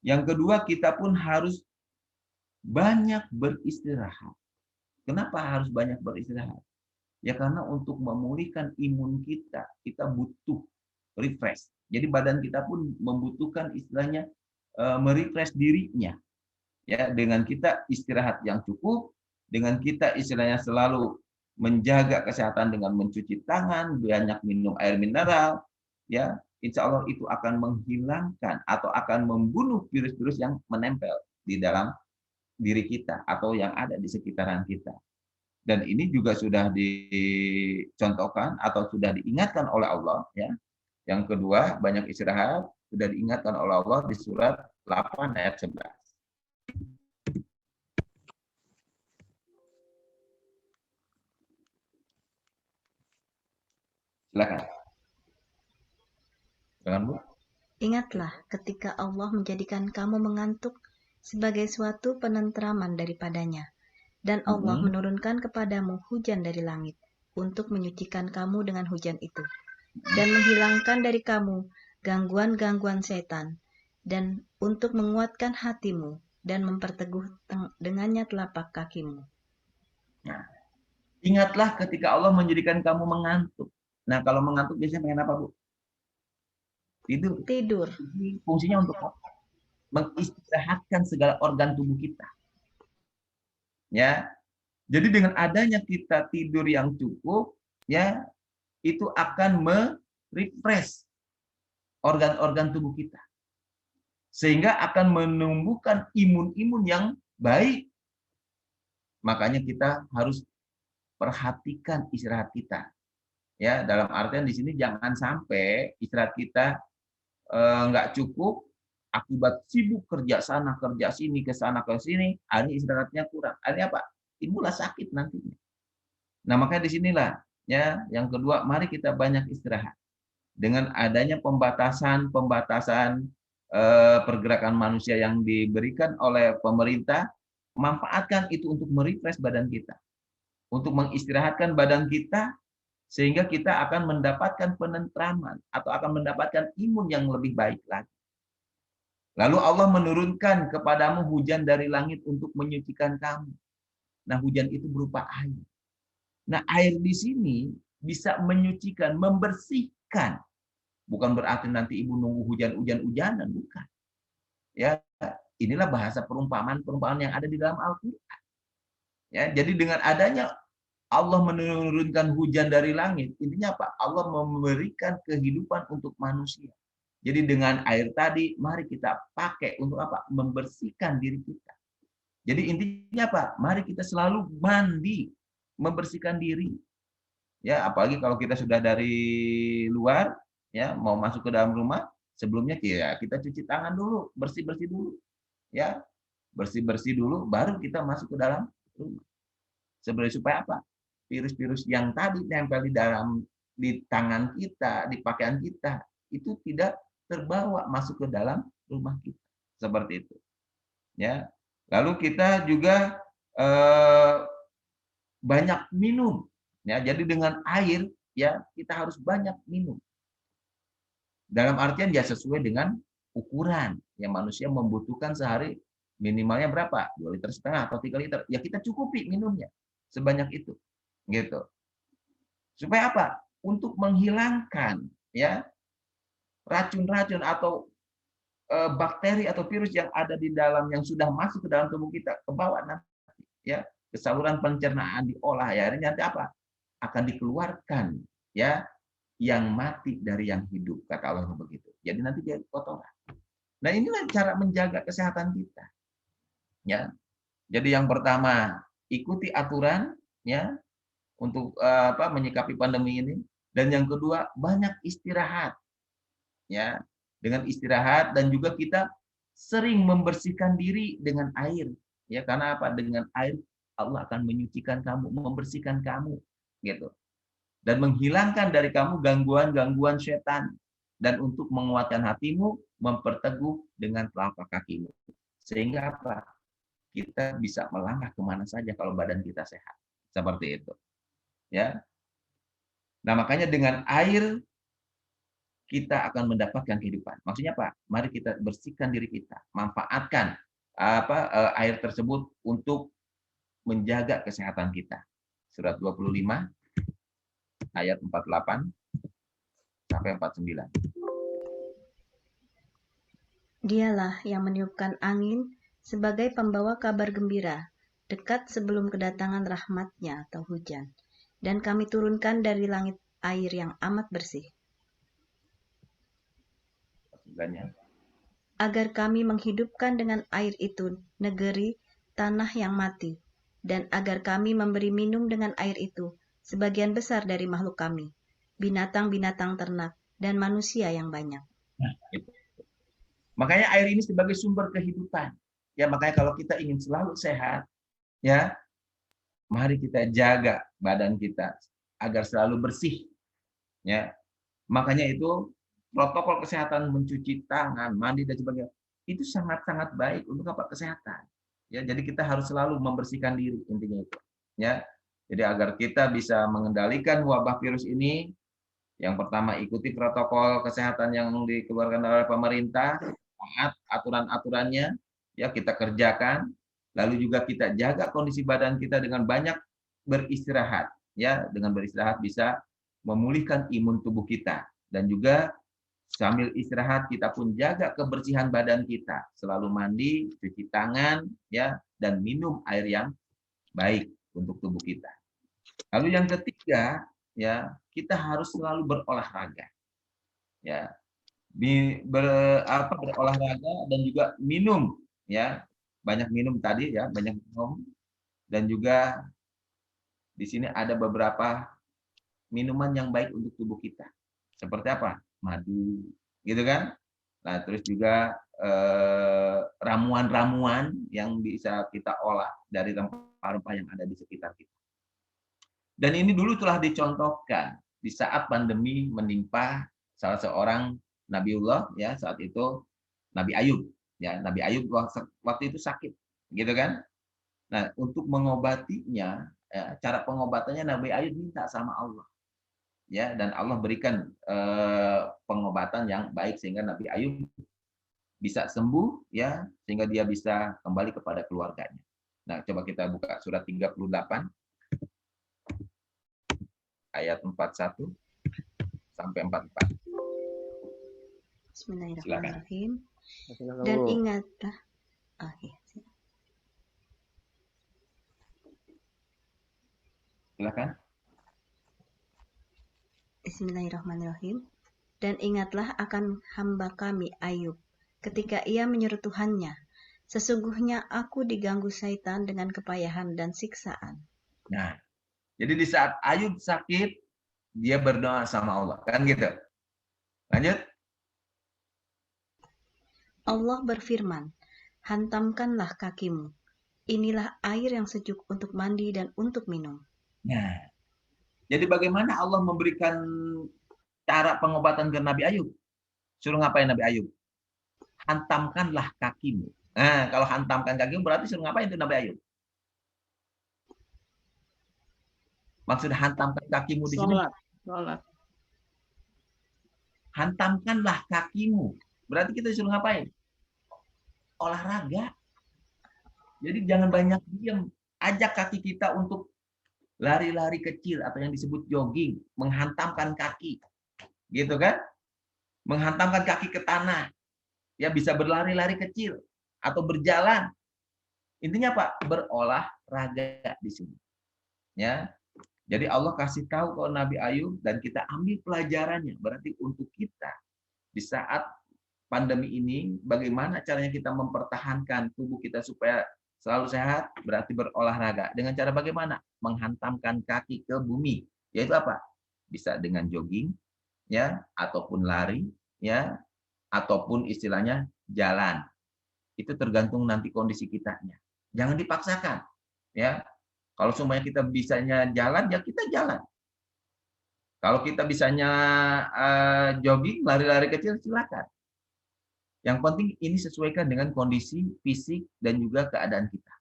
Yang kedua, kita pun harus banyak beristirahat. Kenapa harus banyak beristirahat? Ya karena untuk memulihkan imun kita butuh refresh. Jadi badan kita pun membutuhkan istilahnya merefresh dirinya. Ya, dengan kita istirahat yang cukup, dengan kita istilahnya selalu menjaga kesehatan dengan mencuci tangan, banyak minum air mineral, ya, insya Allah itu akan menghilangkan atau akan membunuh virus-virus yang menempel di dalam diri kita atau yang ada di sekitaran kita. Dan ini juga sudah dicontohkan atau sudah diingatkan oleh Allah, ya. Yang kedua, banyak istirahat, sudah diingatkan oleh Allah di surat 8 ayat 11. Silakan. Silakan, Bu. Ingatlah ketika Allah menjadikan kamu mengantuk sebagai suatu penentraman daripadanya, dan Allah menurunkan kepadamu hujan dari langit untuk menyucikan kamu dengan hujan itu, dan menghilangkan dari kamu gangguan-gangguan setan, dan untuk menguatkan hatimu dan memperteguh dengannya telapak kakimu. Nah, ingatlah ketika Allah menjadikan kamu mengantuk. Nah, kalau mengantuk biasanya pengen apa, Bu? Tidur. Fungsinya untuk apa? Mengistirahatkan segala organ tubuh kita. Ya. Jadi dengan adanya kita tidur yang cukup, ya, itu akan merefresh organ-organ tubuh kita. Sehingga akan menumbuhkan imun-imun yang baik. Makanya kita harus perhatikan istirahat kita. Ya, dalam artian di sini jangan sampai istirahat kita nggak cukup akibat sibuk kerja sana kerja sini ke sana ke sini, ini istirahatnya kurang. Akhirnya apa? Timbullah sakit nantinya. Nah makanya disinilah ya yang kedua, mari kita banyak istirahat. Dengan adanya pembatasan pergerakan manusia yang diberikan oleh pemerintah, manfaatkan itu untuk merefresh badan kita, untuk mengistirahatkan badan kita, sehingga kita akan mendapatkan penentraman atau akan mendapatkan imun yang lebih baik lagi. Lalu Allah menurunkan kepadamu hujan dari langit untuk menyucikan kamu. Nah, hujan itu berupa air. Nah, air di sini bisa menyucikan, membersihkan Bukan berarti nanti ibu nunggu hujan-hujan-hujanan, bukan. Ya, inilah bahasa perumpamaan-perumpamaan yang ada di dalam Al-Qur'an. Ya, jadi dengan adanya Allah menurunkan hujan dari langit, intinya apa? Allah memberikan kehidupan untuk manusia. Jadi dengan air tadi, mari kita pakai untuk apa? Membersihkan diri kita. Jadi intinya apa? Mari kita selalu mandi, membersihkan diri. Ya, apalagi kalau kita sudah dari luar, ya mau masuk ke dalam rumah, sebelumnya kita cuci tangan dulu, bersih-bersih dulu. Ya, bersih-bersih dulu, baru kita masuk ke dalam rumah. Sebenarnya supaya apa? Virus-virus yang tadi nempel di tangan kita, di pakaian kita, itu tidak terbawa masuk ke dalam rumah kita. Seperti itu. Ya. Lalu kita juga banyak minum. Ya, jadi dengan air ya kita harus banyak minum. Dalam artian ya sesuai dengan ukuran yang manusia membutuhkan sehari minimalnya berapa? 2,5 liter atau 3 liter. Ya kita cukupi minumnya sebanyak itu. Gitu. Supaya apa? Untuk menghilangkan ya racun-racun atau bakteri atau virus yang ada di dalam yang sudah masuk ke dalam tubuh kita ke bawah nanti ya ke saluran pencernaan diolah ya ini nanti apa? Akan dikeluarkan ya yang mati dari yang hidup kata Allah begitu. Jadi nanti jadi kotoran. Nah, inilah cara menjaga kesehatan kita. Ya. Jadi yang pertama, ikuti aturan ya untuk menyikapi pandemi ini dan yang kedua, banyak istirahat. Ya. Dengan istirahat dan juga kita sering membersihkan diri dengan air. Ya, karena apa? Dengan air Allah akan menyucikan kamu, membersihkan kamu gitu. Dan menghilangkan dari kamu gangguan-gangguan setan dan untuk menguatkan hatimu memperteguh dengan telapak kakimu sehingga apa kita bisa melangkah kemana saja kalau badan kita sehat seperti itu ya. Nah makanya dengan air kita akan mendapatkan kehidupan. Maksudnya apa? Mari kita bersihkan diri kita, manfaatkan air tersebut untuk menjaga kesehatan kita. Surat 25 ayat 48 sampai 49. Dialah yang meniupkan angin sebagai pembawa kabar gembira, dekat sebelum kedatangan rahmat-Nya atau hujan. Dan kami turunkan dari langit air yang amat bersih. Agar kami menghidupkan dengan air itu negeri, tanah yang mati. Dan agar kami memberi minum dengan air itu sebagian besar dari makhluk kami, binatang-binatang ternak, dan manusia yang banyak. Nah, itu. Makanya air ini sebagai sumber kehidupan. Ya, makanya kalau kita ingin selalu sehat, ya, mari kita jaga badan kita agar selalu bersih. Ya. Makanya itu protokol kesehatan mencuci tangan, mandi dan sebagainya itu sangat-sangat baik untuk apa? Kesehatan. Ya, jadi kita harus selalu membersihkan diri intinya itu. Ya. Jadi agar kita bisa mengendalikan wabah virus ini, yang pertama ikuti protokol kesehatan yang dikeluarkan oleh pemerintah, taat aturan-aturannya, ya kita kerjakan. Lalu juga kita jaga kondisi badan kita dengan banyak beristirahat, ya dengan beristirahat bisa memulihkan imun tubuh kita dan juga sambil istirahat kita pun jaga kebersihan badan kita, selalu mandi, cuci tangan, ya dan minum air yang baik untuk tubuh kita. Lalu yang ketiga, ya kita harus selalu berolahraga, ya berolahraga dan juga minum, ya banyak minum tadi, ya banyak minum dan juga di sini ada beberapa minuman yang baik untuk tubuh kita, seperti apa? Madu, gitu kan? Nah terus juga ramuan-ramuan yang bisa kita olah dari rempah-rempah yang ada di sekitar kita. Dan ini dulu telah dicontohkan di saat pandemi menimpa salah seorang Nabiullah ya saat itu Nabi Ayub ya Nabi Ayub waktu itu sakit gitu kan. Nah untuk mengobatinya ya, cara pengobatannya Nabi Ayub minta sama Allah ya dan Allah berikan pengobatan yang baik sehingga Nabi Ayub bisa sembuh ya sehingga dia bisa kembali kepada keluarganya. Nah coba kita buka surat 38 ayat 41 sampai 44. Bismillahirrahmanirrahim. Silakan, Dan Bu. ingatlah, iya. Silakan. Bismillahirrahmanirrahim. Dan ingatlah akan hamba kami Ayub, ketika ia menyeru Tuhannya, sesungguhnya aku diganggu syaitan dengan kepayahan dan siksaan. Nah, jadi di saat Ayub sakit, dia berdoa sama Allah, kan gitu. Lanjut. Allah berfirman, hantamkanlah kakimu. Inilah air yang sejuk untuk mandi dan untuk minum. Nah, jadi bagaimana Allah memberikan cara pengobatan ke Nabi Ayub? Suruh ngapain Nabi Ayub? Hantamkanlah kakimu. Nah, kalau hantamkan kakimu berarti suruh ngapain itu Nabi Ayub? Maksud hantamkan kakimu di sini? Sholat. Hantamkanlah kakimu. Berarti kita suruh ngapain? Olahraga. Jadi jangan banyak diam. Ajak kaki kita untuk lari-lari kecil atau yang disebut jogging, menghantamkan kaki. Gitu kan? Menghantamkan kaki ke tanah. Ya bisa berlari-lari kecil atau berjalan. Intinya apa? Berolahraga di sini. Ya. Jadi Allah kasih tahu ke Nabi Ayub dan kita ambil pelajarannya. Berarti untuk kita di saat pandemi ini bagaimana caranya kita mempertahankan tubuh kita supaya selalu sehat? Berarti berolahraga. Dengan cara bagaimana? Menghantamkan kaki ke bumi. Yaitu apa? Bisa dengan jogging, ya, ataupun lari, ya, ataupun istilahnya jalan. Itu tergantung nanti kondisi kitanya. Jangan dipaksakan, ya. Kalau semuanya kita bisanya jalan, ya kita jalan. Kalau kita bisanya jogging, lari-lari kecil, silakan. Yang penting ini sesuaikan dengan kondisi fisik dan juga keadaan kita.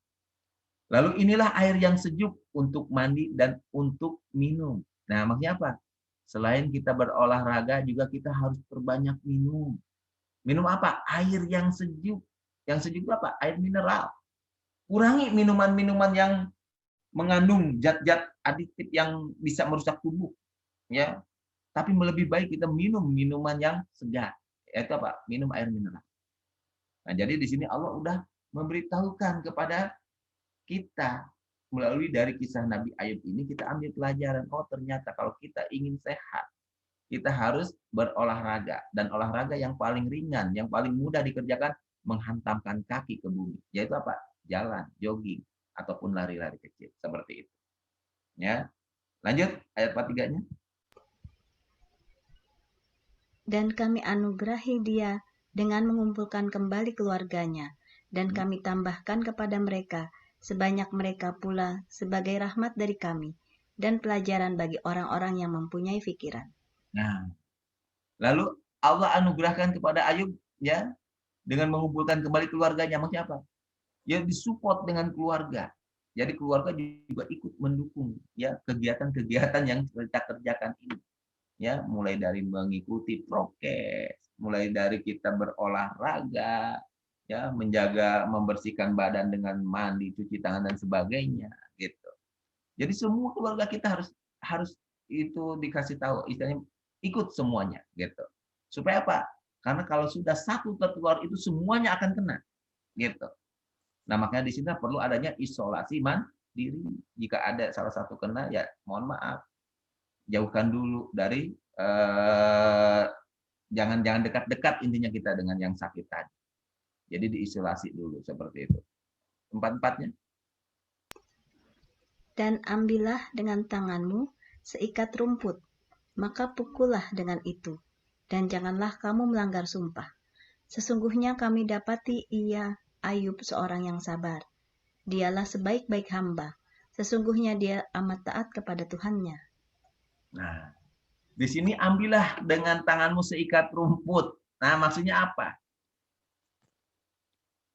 Lalu inilah air yang sejuk untuk mandi dan untuk minum. Nah, maksudnya apa? Selain kita berolahraga, juga kita harus perbanyak minum. Minum apa? Air yang sejuk. Yang sejuk itu apa? Air mineral. Kurangi minuman-minuman yang mengandung zat-zat aditif yang bisa merusak tubuh, ya. Tapi lebih baik kita minum minuman yang segar, yaitu apa? Minum air mineral. Nah, jadi di sini Allah udah memberitahukan kepada kita melalui dari kisah Nabi Ayub ini kita ambil pelajaran. Oh, ternyata kalau kita ingin sehat, kita harus berolahraga, dan olahraga yang paling ringan, yang paling mudah dikerjakan menghantamkan kaki ke bumi, yaitu apa? Jalan, jogging, ataupun lari-lari kecil seperti itu. Ya, lanjut ayat 43-nya. Dan kami anugerahi dia dengan mengumpulkan kembali keluarganya, dan kami tambahkan kepada mereka sebanyak mereka pula sebagai rahmat dari kami dan pelajaran bagi orang-orang yang mempunyai pikiran. Nah, lalu Allah anugerahkan kepada Ayub, ya, dengan mengumpulkan kembali keluarganya. Maksudnya apa? Ya disupport dengan keluarga. Jadi keluarga juga ikut mendukung, ya, kegiatan-kegiatan yang kita kerjakan ini. Ya, mulai dari mengikuti prokes, mulai dari kita berolahraga, ya, menjaga membersihkan badan dengan mandi, cuci tangan dan sebagainya, gitu. Jadi semua keluarga kita harus itu dikasih tahu, istilahnya ikut semuanya, gitu. Supaya apa? Karena kalau sudah satu tertular itu semuanya akan kena, gitu. Nah, makanya di sini perlu adanya isolasi mandiri. Jika ada salah satu kena, ya mohon maaf, jauhkan dulu dari jangan dekat-dekat intinya kita dengan yang sakit tadi. Jadi diisolasi dulu seperti itu. Empat-empatnya. Dan ambillah dengan tanganmu seikat rumput, maka pukullah dengan itu, dan janganlah kamu melanggar sumpah. Sesungguhnya kami dapati ia Ayub seorang yang sabar. Dialah sebaik-baik hamba. Sesungguhnya dia amat taat kepada Tuhannya. Nah, di sini ambillah dengan tanganmu seikat rumput. Nah, maksudnya apa?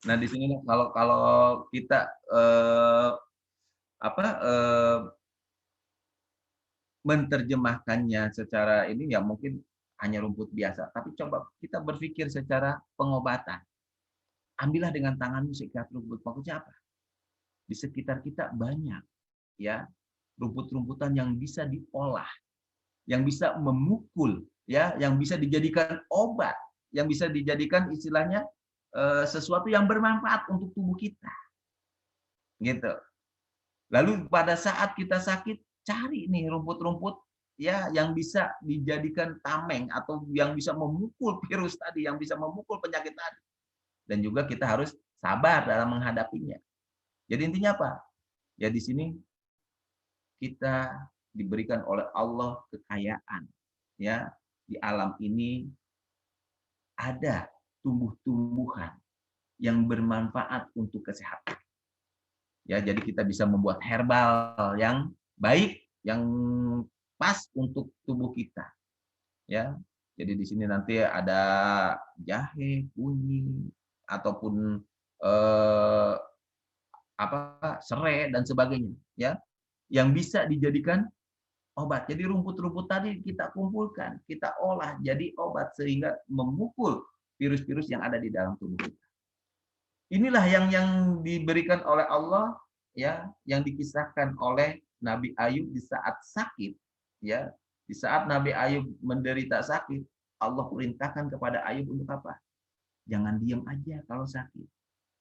Nah, di sini kalau kita menerjemahkannya secara ini ya mungkin hanya rumput biasa. Tapi coba kita berpikir secara pengobatan. Ambillah dengan tanganmu seikat rumput. Maksudnya apa? Di sekitar kita banyak, ya, rumput-rumputan yang bisa diolah, yang bisa memukul, ya, yang bisa dijadikan obat, yang bisa dijadikan istilahnya sesuatu yang bermanfaat untuk tubuh kita. Gitu. Lalu pada saat kita sakit, cari nih rumput-rumput ya yang bisa dijadikan tameng atau yang bisa memukul virus tadi, yang bisa memukul penyakit tadi. Dan juga kita harus sabar dalam menghadapinya. Jadi intinya apa? Ya di sini kita diberikan oleh Allah kekayaan. Ya, di alam ini ada tumbuh-tumbuhan yang bermanfaat untuk kesehatan. Ya, jadi kita bisa membuat herbal yang baik, yang pas untuk tubuh kita. Ya, jadi di sini nanti ada jahe, kunyit, ataupun serai dan sebagainya. Ya, yang bisa dijadikan obat. Jadi rumput-rumput tadi kita kumpulkan, kita olah jadi obat sehingga memukul virus-virus yang ada di dalam tubuh kita. Inilah yang diberikan oleh Allah, ya, yang dikisahkan oleh Nabi Ayub di saat sakit, ya. Di saat Nabi Ayub menderita sakit, Allah perintahkan kepada Ayub untuk apa? Jangan diam aja kalau sakit.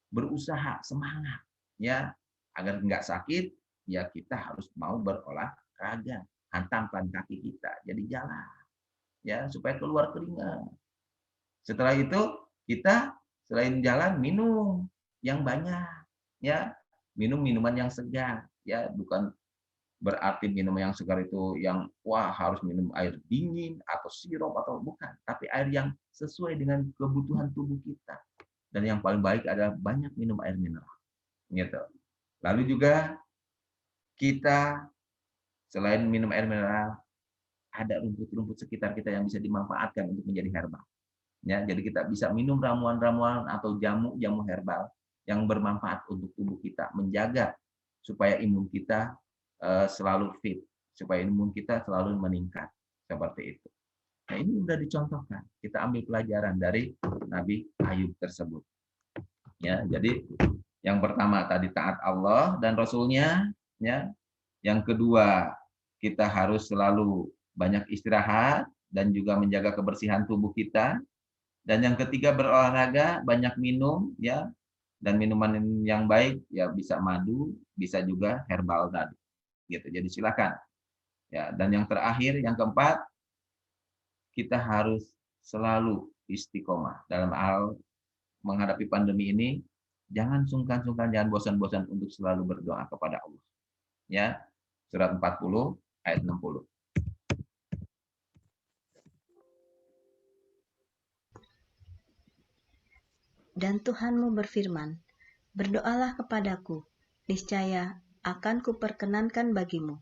Berusaha, semangat, ya. Agar nggak sakit, ya kita harus mau berolahraga. Hantamkan kaki kita, jadi jalan, ya, supaya keluar keringat. Setelah itu kita selain jalan minum yang banyak, ya, minum minuman yang segar, ya, bukan berarti minum yang segar itu yang wah harus minum air dingin atau sirup atau bukan, tapi air yang sesuai dengan kebutuhan tubuh kita. Dan yang paling baik adalah banyak minum air mineral, gitu. Lalu juga kita selain minum air mineral, ada rumput-rumput sekitar kita yang bisa dimanfaatkan untuk menjadi herbal. Ya, jadi kita bisa minum ramuan-ramuan atau jamu-jamu herbal yang bermanfaat untuk tubuh kita, menjaga supaya imun kita selalu fit, supaya imun kita selalu meningkat, seperti itu. Nah, ini sudah dicontohkan. Kita ambil pelajaran dari Nabi Ayub tersebut. Ya, jadi yang pertama tadi taat Allah dan Rasul-Nya, ya. Yang kedua, kita harus selalu banyak istirahat dan juga menjaga kebersihan tubuh kita. Dan yang ketiga, berolahraga, banyak minum, ya. Dan minuman yang baik ya bisa madu, bisa juga herbal tadi. Gitu. Jadi silakan. Ya, dan yang terakhir, yang keempat, kita harus selalu istiqomah dalam hal menghadapi pandemi ini. Jangan sungkan-sungkan, jangan bosan-bosan untuk selalu berdoa kepada Allah. Ya. Surat 40 ayat 60. Dan Tuhanmu berfirman, berdoalah kepadaku, niscaya akan kuperkenankan bagimu.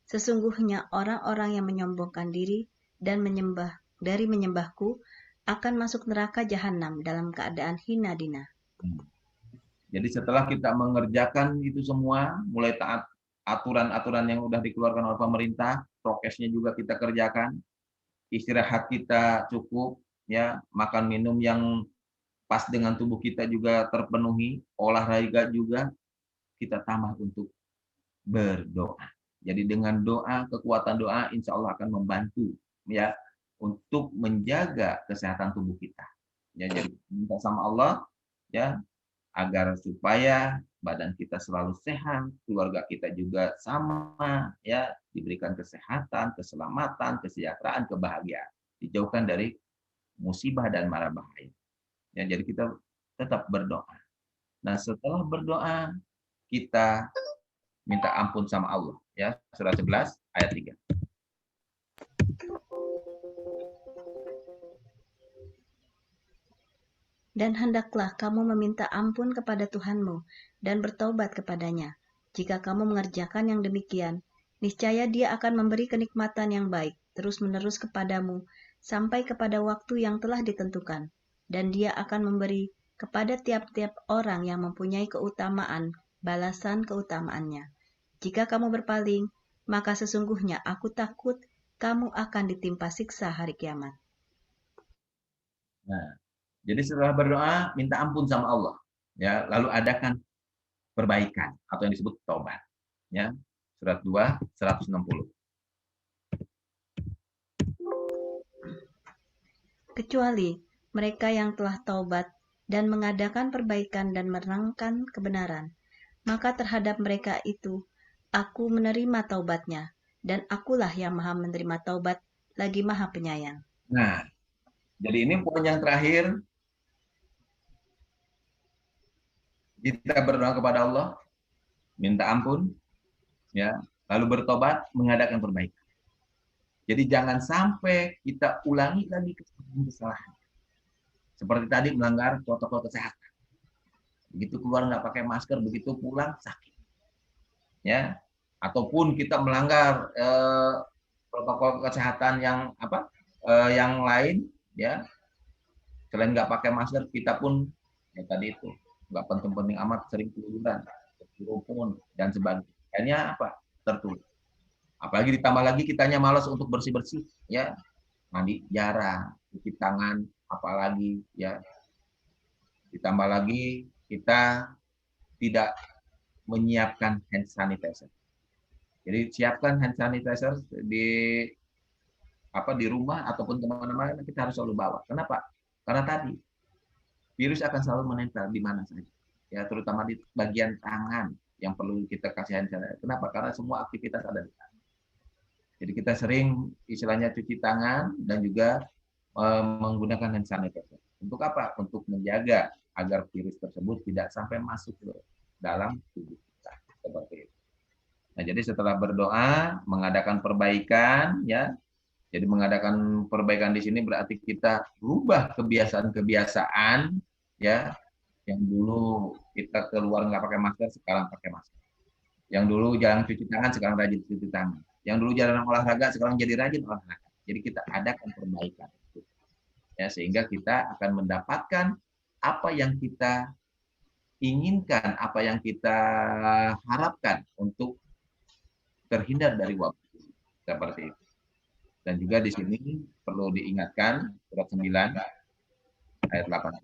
Sesungguhnya orang-orang yang menyombongkan diri dan menyembahku akan masuk neraka jahanam dalam keadaan hina dina. Jadi setelah kita mengerjakan itu semua, mulai taat aturan-aturan yang sudah dikeluarkan oleh pemerintah, prokesnya juga kita kerjakan, istirahat kita cukup, ya, makan minum yang pas dengan tubuh kita juga terpenuhi, olahraga juga, kita tambah untuk berdoa. Jadi dengan doa, kekuatan doa, insya Allah akan membantu, ya, untuk menjaga kesehatan tubuh kita. Ya, jadi minta sama Allah, ya, agar supaya badan kita selalu sehat, keluarga kita juga sama, ya, diberikan kesehatan, keselamatan, kesejahteraan, kebahagiaan, dijauhkan dari musibah dan mara bahaya. Ya, jadi kita tetap berdoa. Nah, setelah berdoa, kita minta ampun sama Allah. Ya, surat 11 ayat 3. Dan hendaklah kamu meminta ampun kepada Tuhanmu dan bertobat kepadanya. Jika kamu mengerjakan yang demikian, niscaya Dia akan memberi kenikmatan yang baik terus-menerus kepadamu sampai kepada waktu yang telah ditentukan. Dan Dia akan memberi kepada tiap-tiap orang yang mempunyai keutamaan balasan keutamaannya. Jika kamu berpaling, maka sesungguhnya aku takut kamu akan ditimpa siksa hari kiamat. Nah, jadi setelah berdoa, minta ampun sama Allah. Ya, lalu adakan perbaikan atau yang disebut taubat. Ya, surat 2 160. Kecuali mereka yang telah taubat dan mengadakan perbaikan dan menerangkan kebenaran, maka terhadap mereka itu aku menerima taubatnya, dan akulah yang maha menerima taubat lagi maha penyayang. Nah, jadi ini poin yang terakhir. Kita berdoa kepada Allah, minta ampun, ya, lalu bertobat, mengadakan perbaikan. Jadi jangan sampai kita ulangi lagi kesalahan. Seperti tadi melanggar protokol kesehatan. Begitu keluar nggak pakai masker, begitu pulang sakit. Ya, ataupun kita melanggar protokol kesehatan yang yang lain, ya, selain nggak pakai masker, kita pun ya tadi itu nggak penting-penting amat, sering keluyuran, kerumun dan sebagainya. Akhirnya apa? Tertular. Apalagi ditambah lagi kitanya malas untuk bersih-bersih, ya, mandi jarang, cuci tangan, apalagi ya. Ditambah lagi kita tidak menyiapkan hand sanitizer. Jadi siapkan hand sanitizer di rumah ataupun kemana-mana, kita harus selalu bawa. Kenapa? Karena tadi virus akan selalu menempel di mana saja, ya, terutama di bagian tangan yang perlu kita kasih hand sanitizer. Kenapa? Karena semua aktivitas ada di tangan. Jadi kita sering istilahnya cuci tangan dan juga menggunakan hand sanitizer. Untuk apa? Untuk menjaga agar virus tersebut tidak sampai masuk ke dalam tubuh kita. Seperti itu. Nah, jadi setelah berdoa, mengadakan perbaikan, ya. Jadi mengadakan perbaikan di sini berarti kita rubah kebiasaan-kebiasaan, ya. Yang dulu kita keluar nggak pakai masker, sekarang pakai masker. Yang dulu jarang cuci tangan, sekarang rajin cuci tangan. Yang dulu jarang olahraga, sekarang jadi rajin olahraga. Jadi kita adakan perbaikan. Ya, sehingga kita akan mendapatkan apa yang kita inginkan, apa yang kita harapkan untuk terhindar dari wabah seperti itu. Dan juga di sini perlu diingatkan surat 9 ayat 8.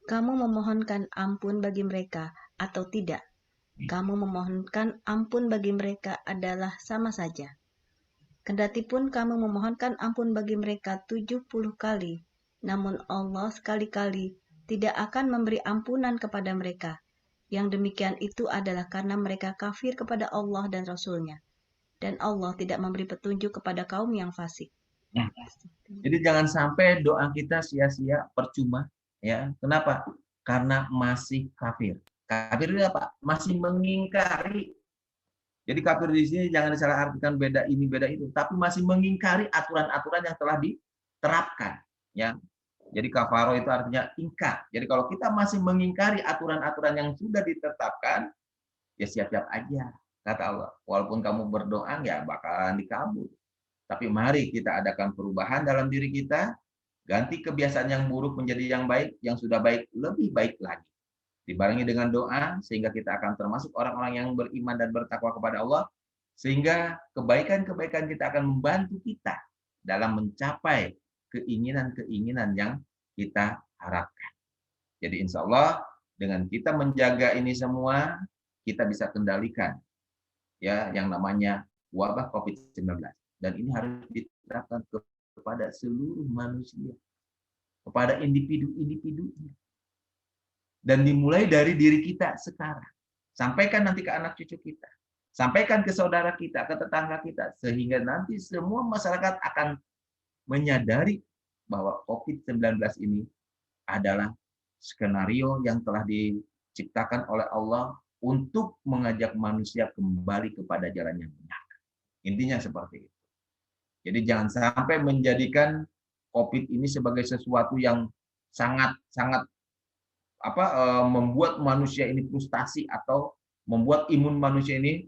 Kamu memohonkan ampun bagi mereka atau tidak? Kamu memohonkan ampun bagi mereka adalah sama saja. Kendatipun kamu memohonkan ampun bagi mereka 70 kali, namun Allah sekali-kali tidak akan memberi ampunan kepada mereka. Yang demikian itu adalah karena mereka kafir kepada Allah dan Rasul-Nya. Dan Allah tidak memberi petunjuk kepada kaum yang fasik. Nah, jadi jangan sampai doa kita sia-sia, percuma. Ya, kenapa? Karena masih kafir. Kafir itu apa? Masih mengingkari. Jadi kafir di sini jangan disalahartikan beda ini, beda itu, tapi masih mengingkari aturan-aturan yang telah diterapkan. Ya, jadi kafaro itu artinya ingkar. Jadi kalau kita masih mengingkari aturan-aturan yang sudah ditetapkan, ya siap-siap aja, kata Allah. Walaupun kamu berdoa, ya bakalan dikabul. Tapi mari kita adakan perubahan dalam diri kita, ganti kebiasaan yang buruk menjadi yang baik, yang sudah baik lebih baik lagi. Dibarengi dengan doa, sehingga kita akan termasuk orang-orang yang beriman dan bertakwa kepada Allah, sehingga kebaikan-kebaikan kita akan membantu kita dalam mencapai keinginan-keinginan yang kita harapkan. Jadi insya Allah dengan kita menjaga ini semua, kita bisa kendalikan ya yang namanya wabah COVID-19. Dan ini harus diterapkan kepada seluruh manusia, kepada individu-individunya. Dan dimulai dari diri kita sekarang. Sampaikan nanti ke anak cucu kita. Sampaikan ke saudara kita, ke tetangga kita. Sehingga nanti semua masyarakat akan menyadari bahwa COVID-19 ini adalah skenario yang telah diciptakan oleh Allah untuk mengajak manusia kembali kepada jalan yang benar. Intinya seperti itu. Jadi jangan sampai menjadikan COVID ini sebagai sesuatu yang sangat membuat manusia ini frustasi atau membuat imun manusia ini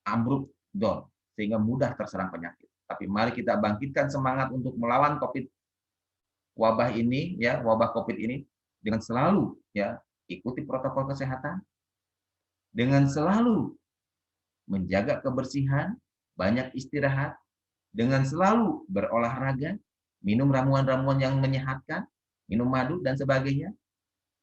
ambruk down sehingga mudah terserang penyakit. Tapi mari kita bangkitkan semangat untuk melawan wabah ini, ya, wabah COVID ini dengan selalu ya ikuti protokol kesehatan, dengan selalu menjaga kebersihan, banyak istirahat, dengan selalu berolahraga, minum ramuan-ramuan yang menyehatkan, minum madu dan sebagainya,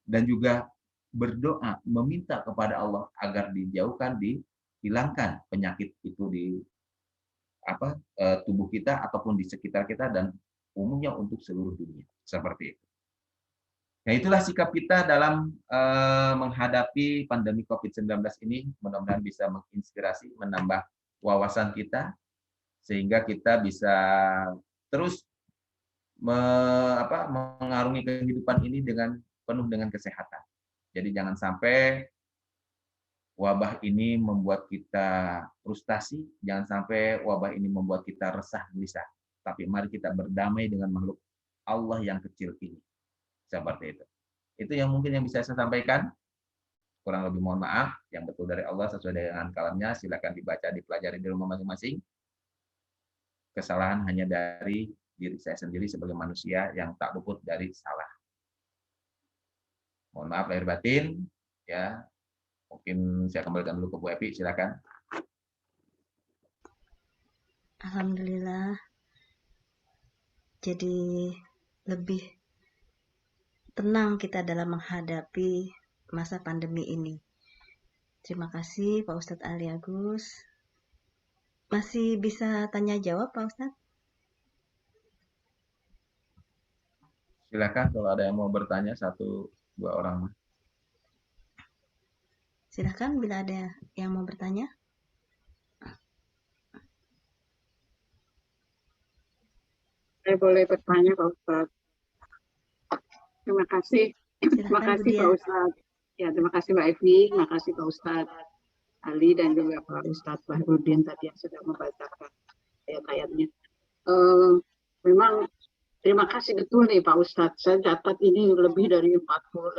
dan juga berdoa meminta kepada Allah agar dijauhkan, dihilangkan penyakit itu tubuh kita ataupun di sekitar kita dan umumnya untuk seluruh dunia. Seperti itu. Nah, itulah sikap kita dalam menghadapi pandemi COVID-19 ini. Mudah-mudahan bisa menginspirasi, menambah wawasan kita, sehingga kita bisa terus mengarungi kehidupan ini dengan penuh dengan kesehatan. Jadi jangan sampai wabah ini membuat kita frustasi, jangan sampai wabah ini membuat kita resah gelisah. Tapi mari kita berdamai dengan makhluk Allah yang kecil ini. Seperti itu. Itu yang mungkin yang bisa saya sampaikan. Kurang lebih mohon maaf. Yang betul dari Allah sesuai dengan kalamnya. Silakan dibaca, dipelajari di rumah masing-masing. Kesalahan hanya dari diri saya sendiri sebagai manusia yang tak luput dari salah. Mohon maaf lahir batin. Ya, mungkin saya kembalikan dulu ke Bu Epi. Silakan. Alhamdulillah. Jadi lebih tenang kita dalam menghadapi masa pandemi ini. Terima kasih Pak Ustadz Ali Agus. Masih bisa tanya jawab Pak Ustadz? Silakan kalau ada yang mau bertanya, 1-2 orang. Silakan bila ada yang mau bertanya. Saya boleh bertanya Pak Ustadz. Terima kasih. Terima Silakan Bu kasih Dia. Pak Ustadz. Ya, terima kasih Mbak Evi, terima kasih Pak Ustadz Ali dan juga Pak Ustadz Bahrudin tadi yang sudah membacakan ayat-ayatnya. Memang terima kasih betul nih Pak Ustadz. Saya catat ini lebih dari 40,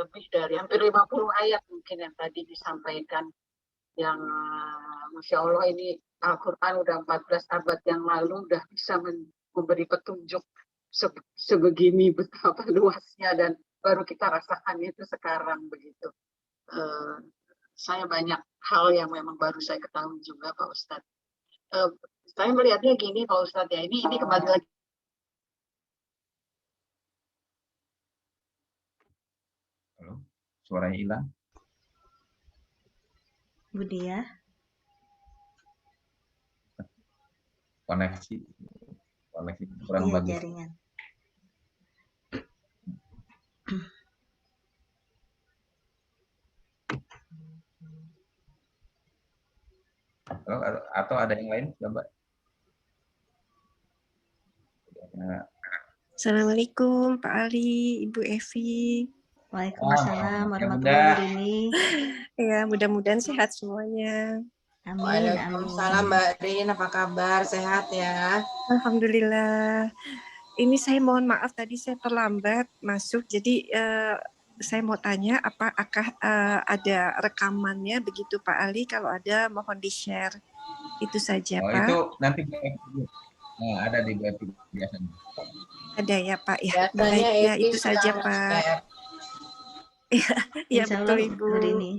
lebih dari hampir 50 ayat mungkin yang tadi disampaikan. Yang Masya Allah ini Al-Quran udah 14 abad yang lalu udah bisa memberi petunjuk sebegini betapa luasnya dan baru kita rasakan itu sekarang begitu. Saya banyak hal yang memang baru saya ketahui juga Pak Ustadz. Saya melihatnya gini Pak Ustadz ya, ini kembali lagi. Halo, suaranya hilang. Bu Dia. Koneksi kurang Iya, bagus. jaringan. Atau ada yang lain? Coba. Assalamualaikum Pak Ali, Ibu Evi. Waalaikumsalam warahmatullahi wabarakatuh. Ya, mudah-mudahan sehat semuanya. Amin, Waalaikumsalam amin. Mbak Rin, apa kabar? Sehat ya? Alhamdulillah. Ini saya mohon maaf tadi saya terlambat masuk, jadi saya mau tanya apakah ada rekamannya begitu Pak Ali? Kalau ada mohon di-share. Itu saja Pak. Itu nanti ada di web biasanya. Ada ya Pak ya. Biasanya Baik ya, itu saja sekarang Pak. share. Iya Insya betul Allah Ibu. hari ini.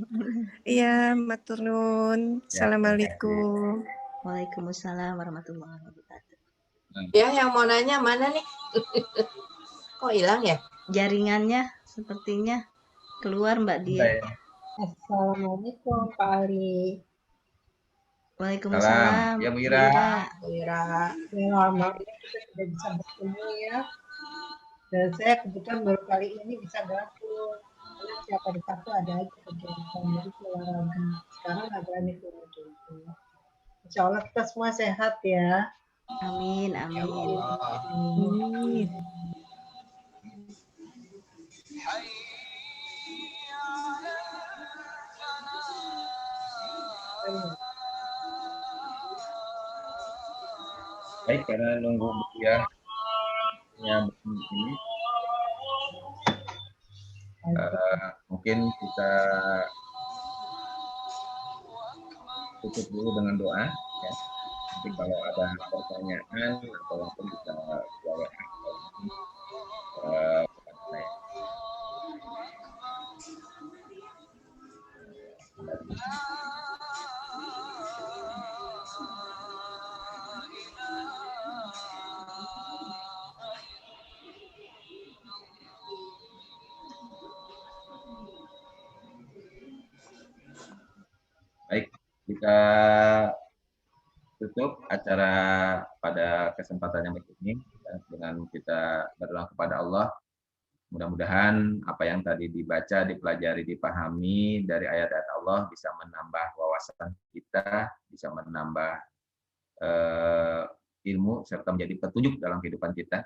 Iya, matur nuwun. Assalamualaikum. Waalaikumsalam warahmatullahi wabarakatuh. Ya, yang mau nanya mana nih? Kok hilang ya? Jaringannya sepertinya keluar Mbak Dia. Assalamualaikum Pak Ali. Waalaikumsalam. Ya Bu Ira. Wira. Lama ini kita sudah bisa bertemu ya. Dan saya kebetulan baru kali ini bisa gabung. Karena siapa di satu ada aja kegiatan jadi olahraga. Sekarang nggak berani keluar dulu. Insya Allah kita semua sehat ya. Amin, amin. Amin. Baik, karena nunggu ya ini mungkin kita tutup dulu dengan doa ya. Nanti kalau ada pertanyaan atau langsung bisa WA kepada saya. Baik, kita tutup acara pada kesempatan yang berikut ini dengan kita berdoa kepada Allah. Mudah-mudahan apa yang tadi dibaca, dipelajari, dipahami dari ayat-ayat Allah bisa menambah wawasan kita, bisa menambah ilmu serta menjadi petunjuk dalam kehidupan kita.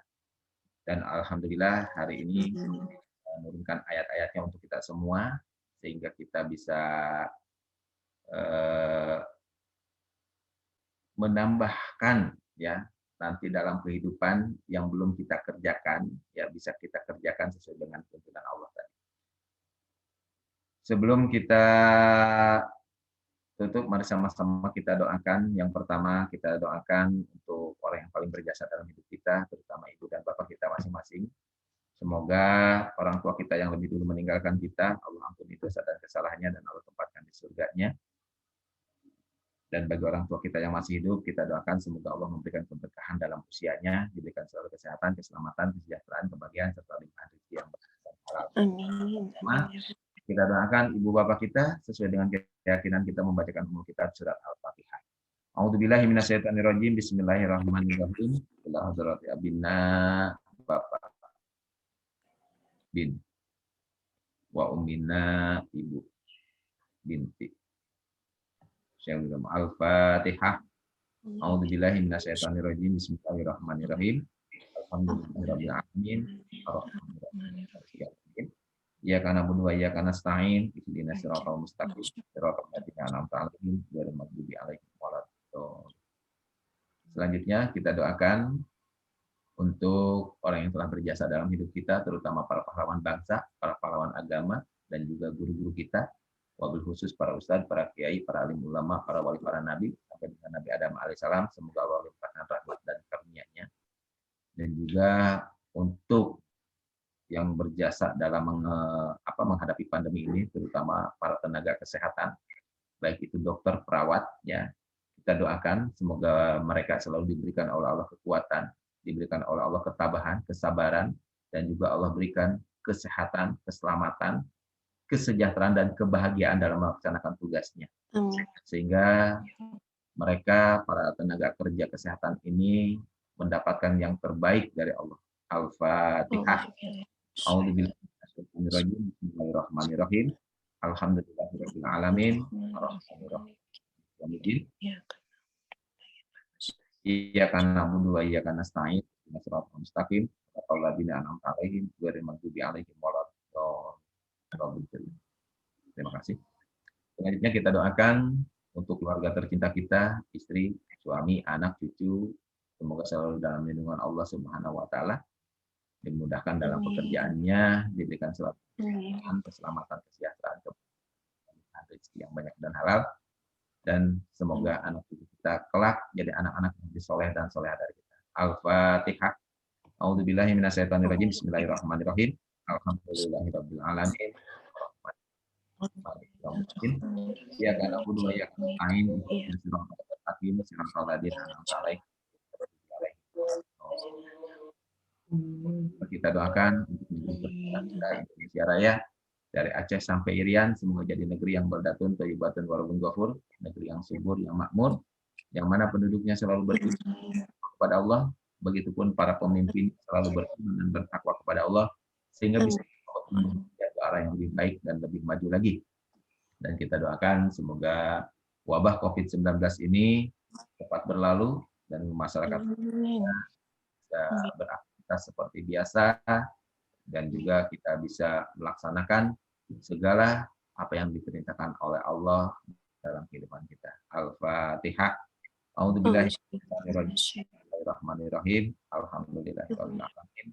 Dan alhamdulillah hari ini menurunkan ayat-ayatnya untuk kita semua sehingga kita bisa menambahkan ya nanti dalam kehidupan yang belum kita kerjakan, ya bisa kita kerjakan sesuai dengan tuntunan Allah tadi. Sebelum kita tutup, mari sama-sama kita doakan. Yang pertama, kita doakan untuk orang yang paling berjasa dalam hidup kita, terutama ibu dan bapak kita masing-masing. Semoga orang tua kita yang lebih dulu meninggalkan kita, Allah ampuni dosa dan kesalahannya, dan Allah tempatkan di surganya. Dan bagi orang tua kita yang masih hidup, kita doakan semoga Allah memberikan keberkahan dalam usianya, diberikan selalu kesehatan, keselamatan, kesejahteraan, kebahagiaan, serta limpahan rezeki yang berlimpah. Amin. Kita doakan ibu bapak kita sesuai dengan keyakinan kita membacakan umum kitab surat Al-Fatihah. A'udzubillahi minasyaitonirrajim. Bismillahirrahmanirrahim. Ila hadrati abina bapak bin wa ummina ibu binti. Al-Fatihah. A'udzubillahi minasyaitonirrajim. Bismillahirrahmanirrahim. Alhamdulillahirabbil alamin. Arrahmanirrahim. Iyyaka na'budu wa iyyaka nasta'in. Ihdinas siratal mustaqim. Siratal ladzina an'amta 'alaihim ghairil maghdubi 'alaihim waladdallin. Selanjutnya kita doakan untuk orang yang telah berjasa dalam hidup kita, terutama para pahlawan bangsa, para pahlawan agama, dan juga guru-guru kita. Wabil khusus para ustadz, para kiai, para alim ulama, para wali, para nabi, sampai dengan Nabi Adam alaihissalam, semoga Allah limpahkan rahmat dan karunia-Nya. Dan juga untuk yang berjasa dalam menghadapi pandemi ini, terutama para tenaga kesehatan, baik itu dokter, perawat, ya kita doakan semoga mereka selalu diberikan oleh Allah kekuatan, diberikan oleh Allah ketabahan, kesabaran, dan juga Allah berikan kesehatan, keselamatan, kesejahteraan dan kebahagiaan dalam melaksanakan tugasnya. Sehingga mereka, para tenaga kerja kesehatan ini, mendapatkan yang terbaik dari Allah. Al-Fatihah. Bismillahirrahmanirrahim. Alhamdulillahirabbil alamin. Arrahmanirrahim. Iyyaka na'budu wa iyyaka nasta'in. Ihdinas siratal mustaqim. Siratal ladzina an'amta 'alaihim ghairil maghdubi 'alaihim waladdallin. Terima kasih. Selanjutnya kita doakan untuk keluarga tercinta kita, istri, suami, anak, cucu, semoga selalu dalam lindungan Allah Subhanahu wa taala, dimudahkan dalam pekerjaannya, diberikan selalu keselamatan, kesejahteraan, rezeki yang banyak dan halal, dan semoga anak cucu kita kelak jadi anak-anak yang soleh dan soleha dari kita. Al-Fatihah. A'udzubillahi minasyaitonirrajim. Bismillahirrahmanirrahim. Alhamdulillahirabbil alamin. Iyyaka na'budu wa iyyaka nasta'in. Ihdinas siratal ladzina an'amta 'alaihim. Kita doakan untuk Indonesia Raya dari Aceh sampai Irian, semoga jadi negeri yang berdatun, thayyibatun warabun ghafur, negeri yang subur, yang makmur, yang mana penduduknya selalu beriman kepada Allah, begitupun para pemimpin selalu beriman dan bertakwa kepada Allah, sehingga bisa ke arah yang lebih baik dan lebih maju lagi. Dan kita doakan semoga wabah COVID-19 ini cepat berlalu dan masyarakat bisa beraktivitas seperti biasa, dan juga kita bisa melaksanakan segala apa yang diperintahkan oleh Allah dalam kehidupan kita. Al-Fatihah. Bismillahirrahmanirrahim. Alhamdulillahirabbil alamin.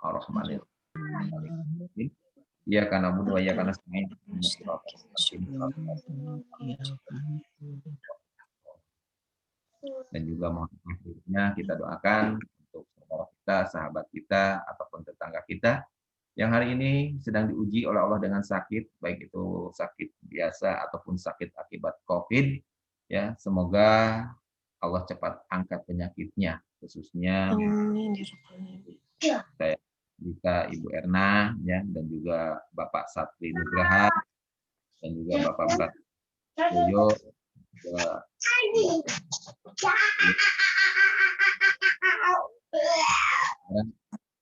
Arrahmanirrahim. Iyyaka na'budu wa iyyaka nasta'in. Dan juga mohon kita doakan untuk saudara kita, sahabat kita, ataupun tetangga kita yang hari ini sedang diuji oleh Allah dengan sakit, baik itu sakit biasa ataupun sakit akibat COVID, ya semoga Allah cepat angkat penyakitnya, khususnya saya kita Ibu Erna, ya, dan juga Bapak Satri Nugraha, dan juga Bapak Berat Boyo, juga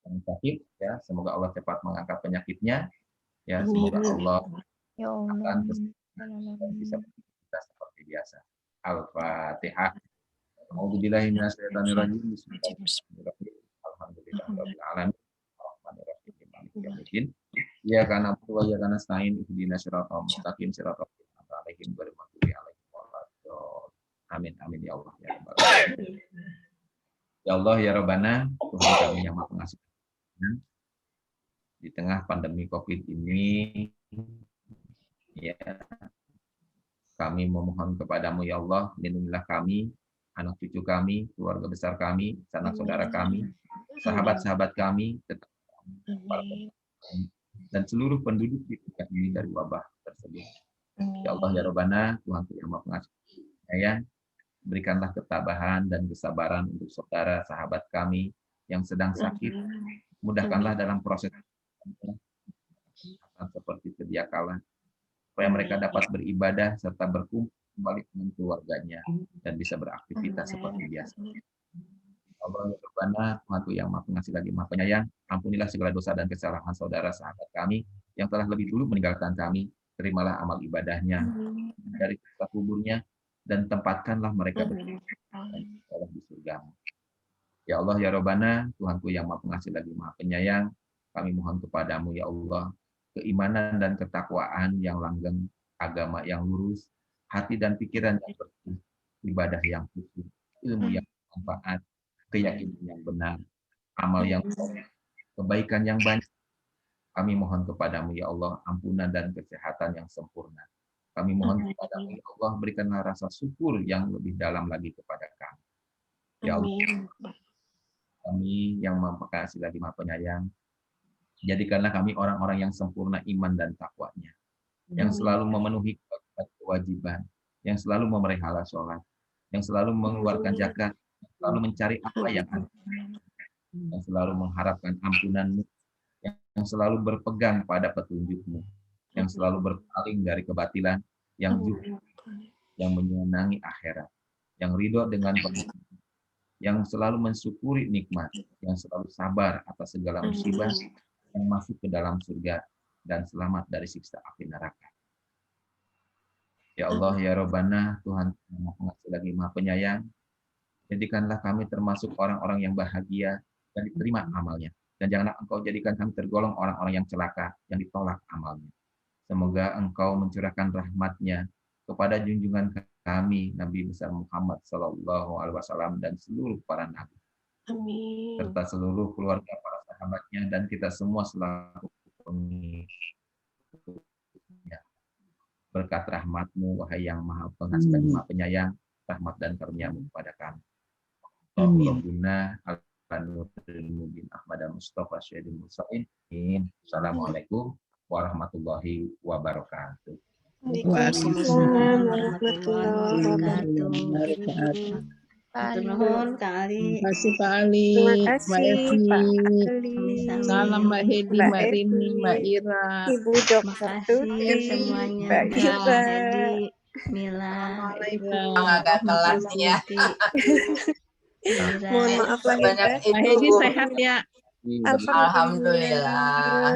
Yang sakit ya, semoga Allah cepat mengangkat penyakitnya ya, semoga Allah Ya Allah. akan bisa kita seperti biasa. Al-Fatihah. A'udzubillahi minasyaitonirrajim. Bismillahirrahmanirrahim. Alhamdulillahirabbil alamin. Arrahmanirrahim. Maliki yaumiddin. Iyyaka na'budu wa iyyaka nasta'in. Ihdinas siratal mustaqim. Siratal ladzina an'amta 'alaihim ghairil maghdubi 'alaihim waladdallin. Amin amin ya Allah ya Rabbal alamin. Ya Allah ya Rabbana, Tuhan kami yang Maha Pengasih. Di tengah pandemi Covid ini ya, kami memohon kepadamu ya Allah, lindungilah kami, anak cucu kami, keluarga besar kami, sanak saudara kami, sahabat-sahabat kami, dan seluruh penduduk di tempat ini dari wabah tersebut. Ya Allah ya Rabbana, Tuhan yang Maha Pengasih sayang, berikanlah ketabahan dan kesabaran untuk saudara sahabat kami yang sedang sakit. Mudahkanlah dalam proses seperti sedia kala, supaya mereka dapat beribadah serta berkumpul kembali dengan keluarganya dan bisa beraktivitas seperti biasa. Allah ya Rabbana, Tuhan yang Maha Pengasih lagi Maha Penyayang, ampunilah segala dosa dan kesalahan saudara sahabat kami yang telah lebih dulu meninggalkan kami. Terimalah amal ibadahnya dari siksa kuburnya dan tempatkanlah mereka beribadah di surga. Ya Allah ya Rabbana, Tuhanku yang Maha Pengasih lagi Maha Penyayang, kami mohon kepadamu ya Allah, keimanan dan ketakwaan yang langgeng, agama yang lurus, hati dan pikiran yang bersih, ibadah yang khusyuk, ilmu yang bermanfaat, keyakinan yang benar, amal yang soleh, kebaikan yang banyak. Kami mohon kepadamu ya Allah, ampunan dan kesehatan yang sempurna. Kami mohon kepadamu ya Allah, berikanlah rasa syukur yang lebih dalam lagi kepada kami. Ya Allah, kami yang Maha Pengasih lagi Maha Penyayang, jadikanlah kami orang-orang yang sempurna iman dan takwanya, yang selalu memenuhi kewajiban, yang selalu memelihara sholat, yang selalu mengeluarkan zakat, yang selalu mencari apa yang ada, yang selalu mengharapkan ampunan-Mu, yang selalu berpegang pada petunjuk-Mu, yang selalu berpaling dari kebatilan, yang jujur, yang menyenangi akhirat, yang ridho dengan penyakit, yang selalu mensyukuri nikmat, yang selalu sabar atas segala musibah, yang masuk ke dalam surga dan selamat dari siksa api neraka. Ya Allah ya Rabbana, Tuhan yang Maha Pengasih lagi Maha Penyayang, jadikanlah kami termasuk orang-orang yang bahagia dan diterima amalnya, dan janganlah Engkau jadikan kami tergolong orang-orang yang celaka, yang ditolak amalnya. Semoga Engkau mencurahkan rahmat-Nya kepada junjungan kami Nabi besar Muhammad SAW dan seluruh para nabi, serta seluruh keluarga para sahabatnya dan kita semua selaku pengikutnya. Berkat rahmat-Mu, wahai yang Maha Pengasih dan Maha Penyayang, rahmat dan karunia-Mu kepada kami. Rabbuna al-Nurul Mubin Ahmad Mustafa Syedin Musain. Assalamualaikum warahmatullahi wabarakatuh. Waalaikumsalam warahmatullahi wabarakatuh. Nuhun Kak Ali. Terima kasih Pak Ali, Terima Mbak kasih Evi. Pak Ali. Salam Mbak Hedi, Mbak Mbak Rini, Evi, Mbak Ira. Ibu Dokter Makasih Tuti, semuanya. Mbak Mbak Ira. Hedi, Mila, Emang agak telat nih ya. Ira. Mohon maaf lahir Banyak batin. Mbak Hedi ibu. sehat ya. Alhamdulillah.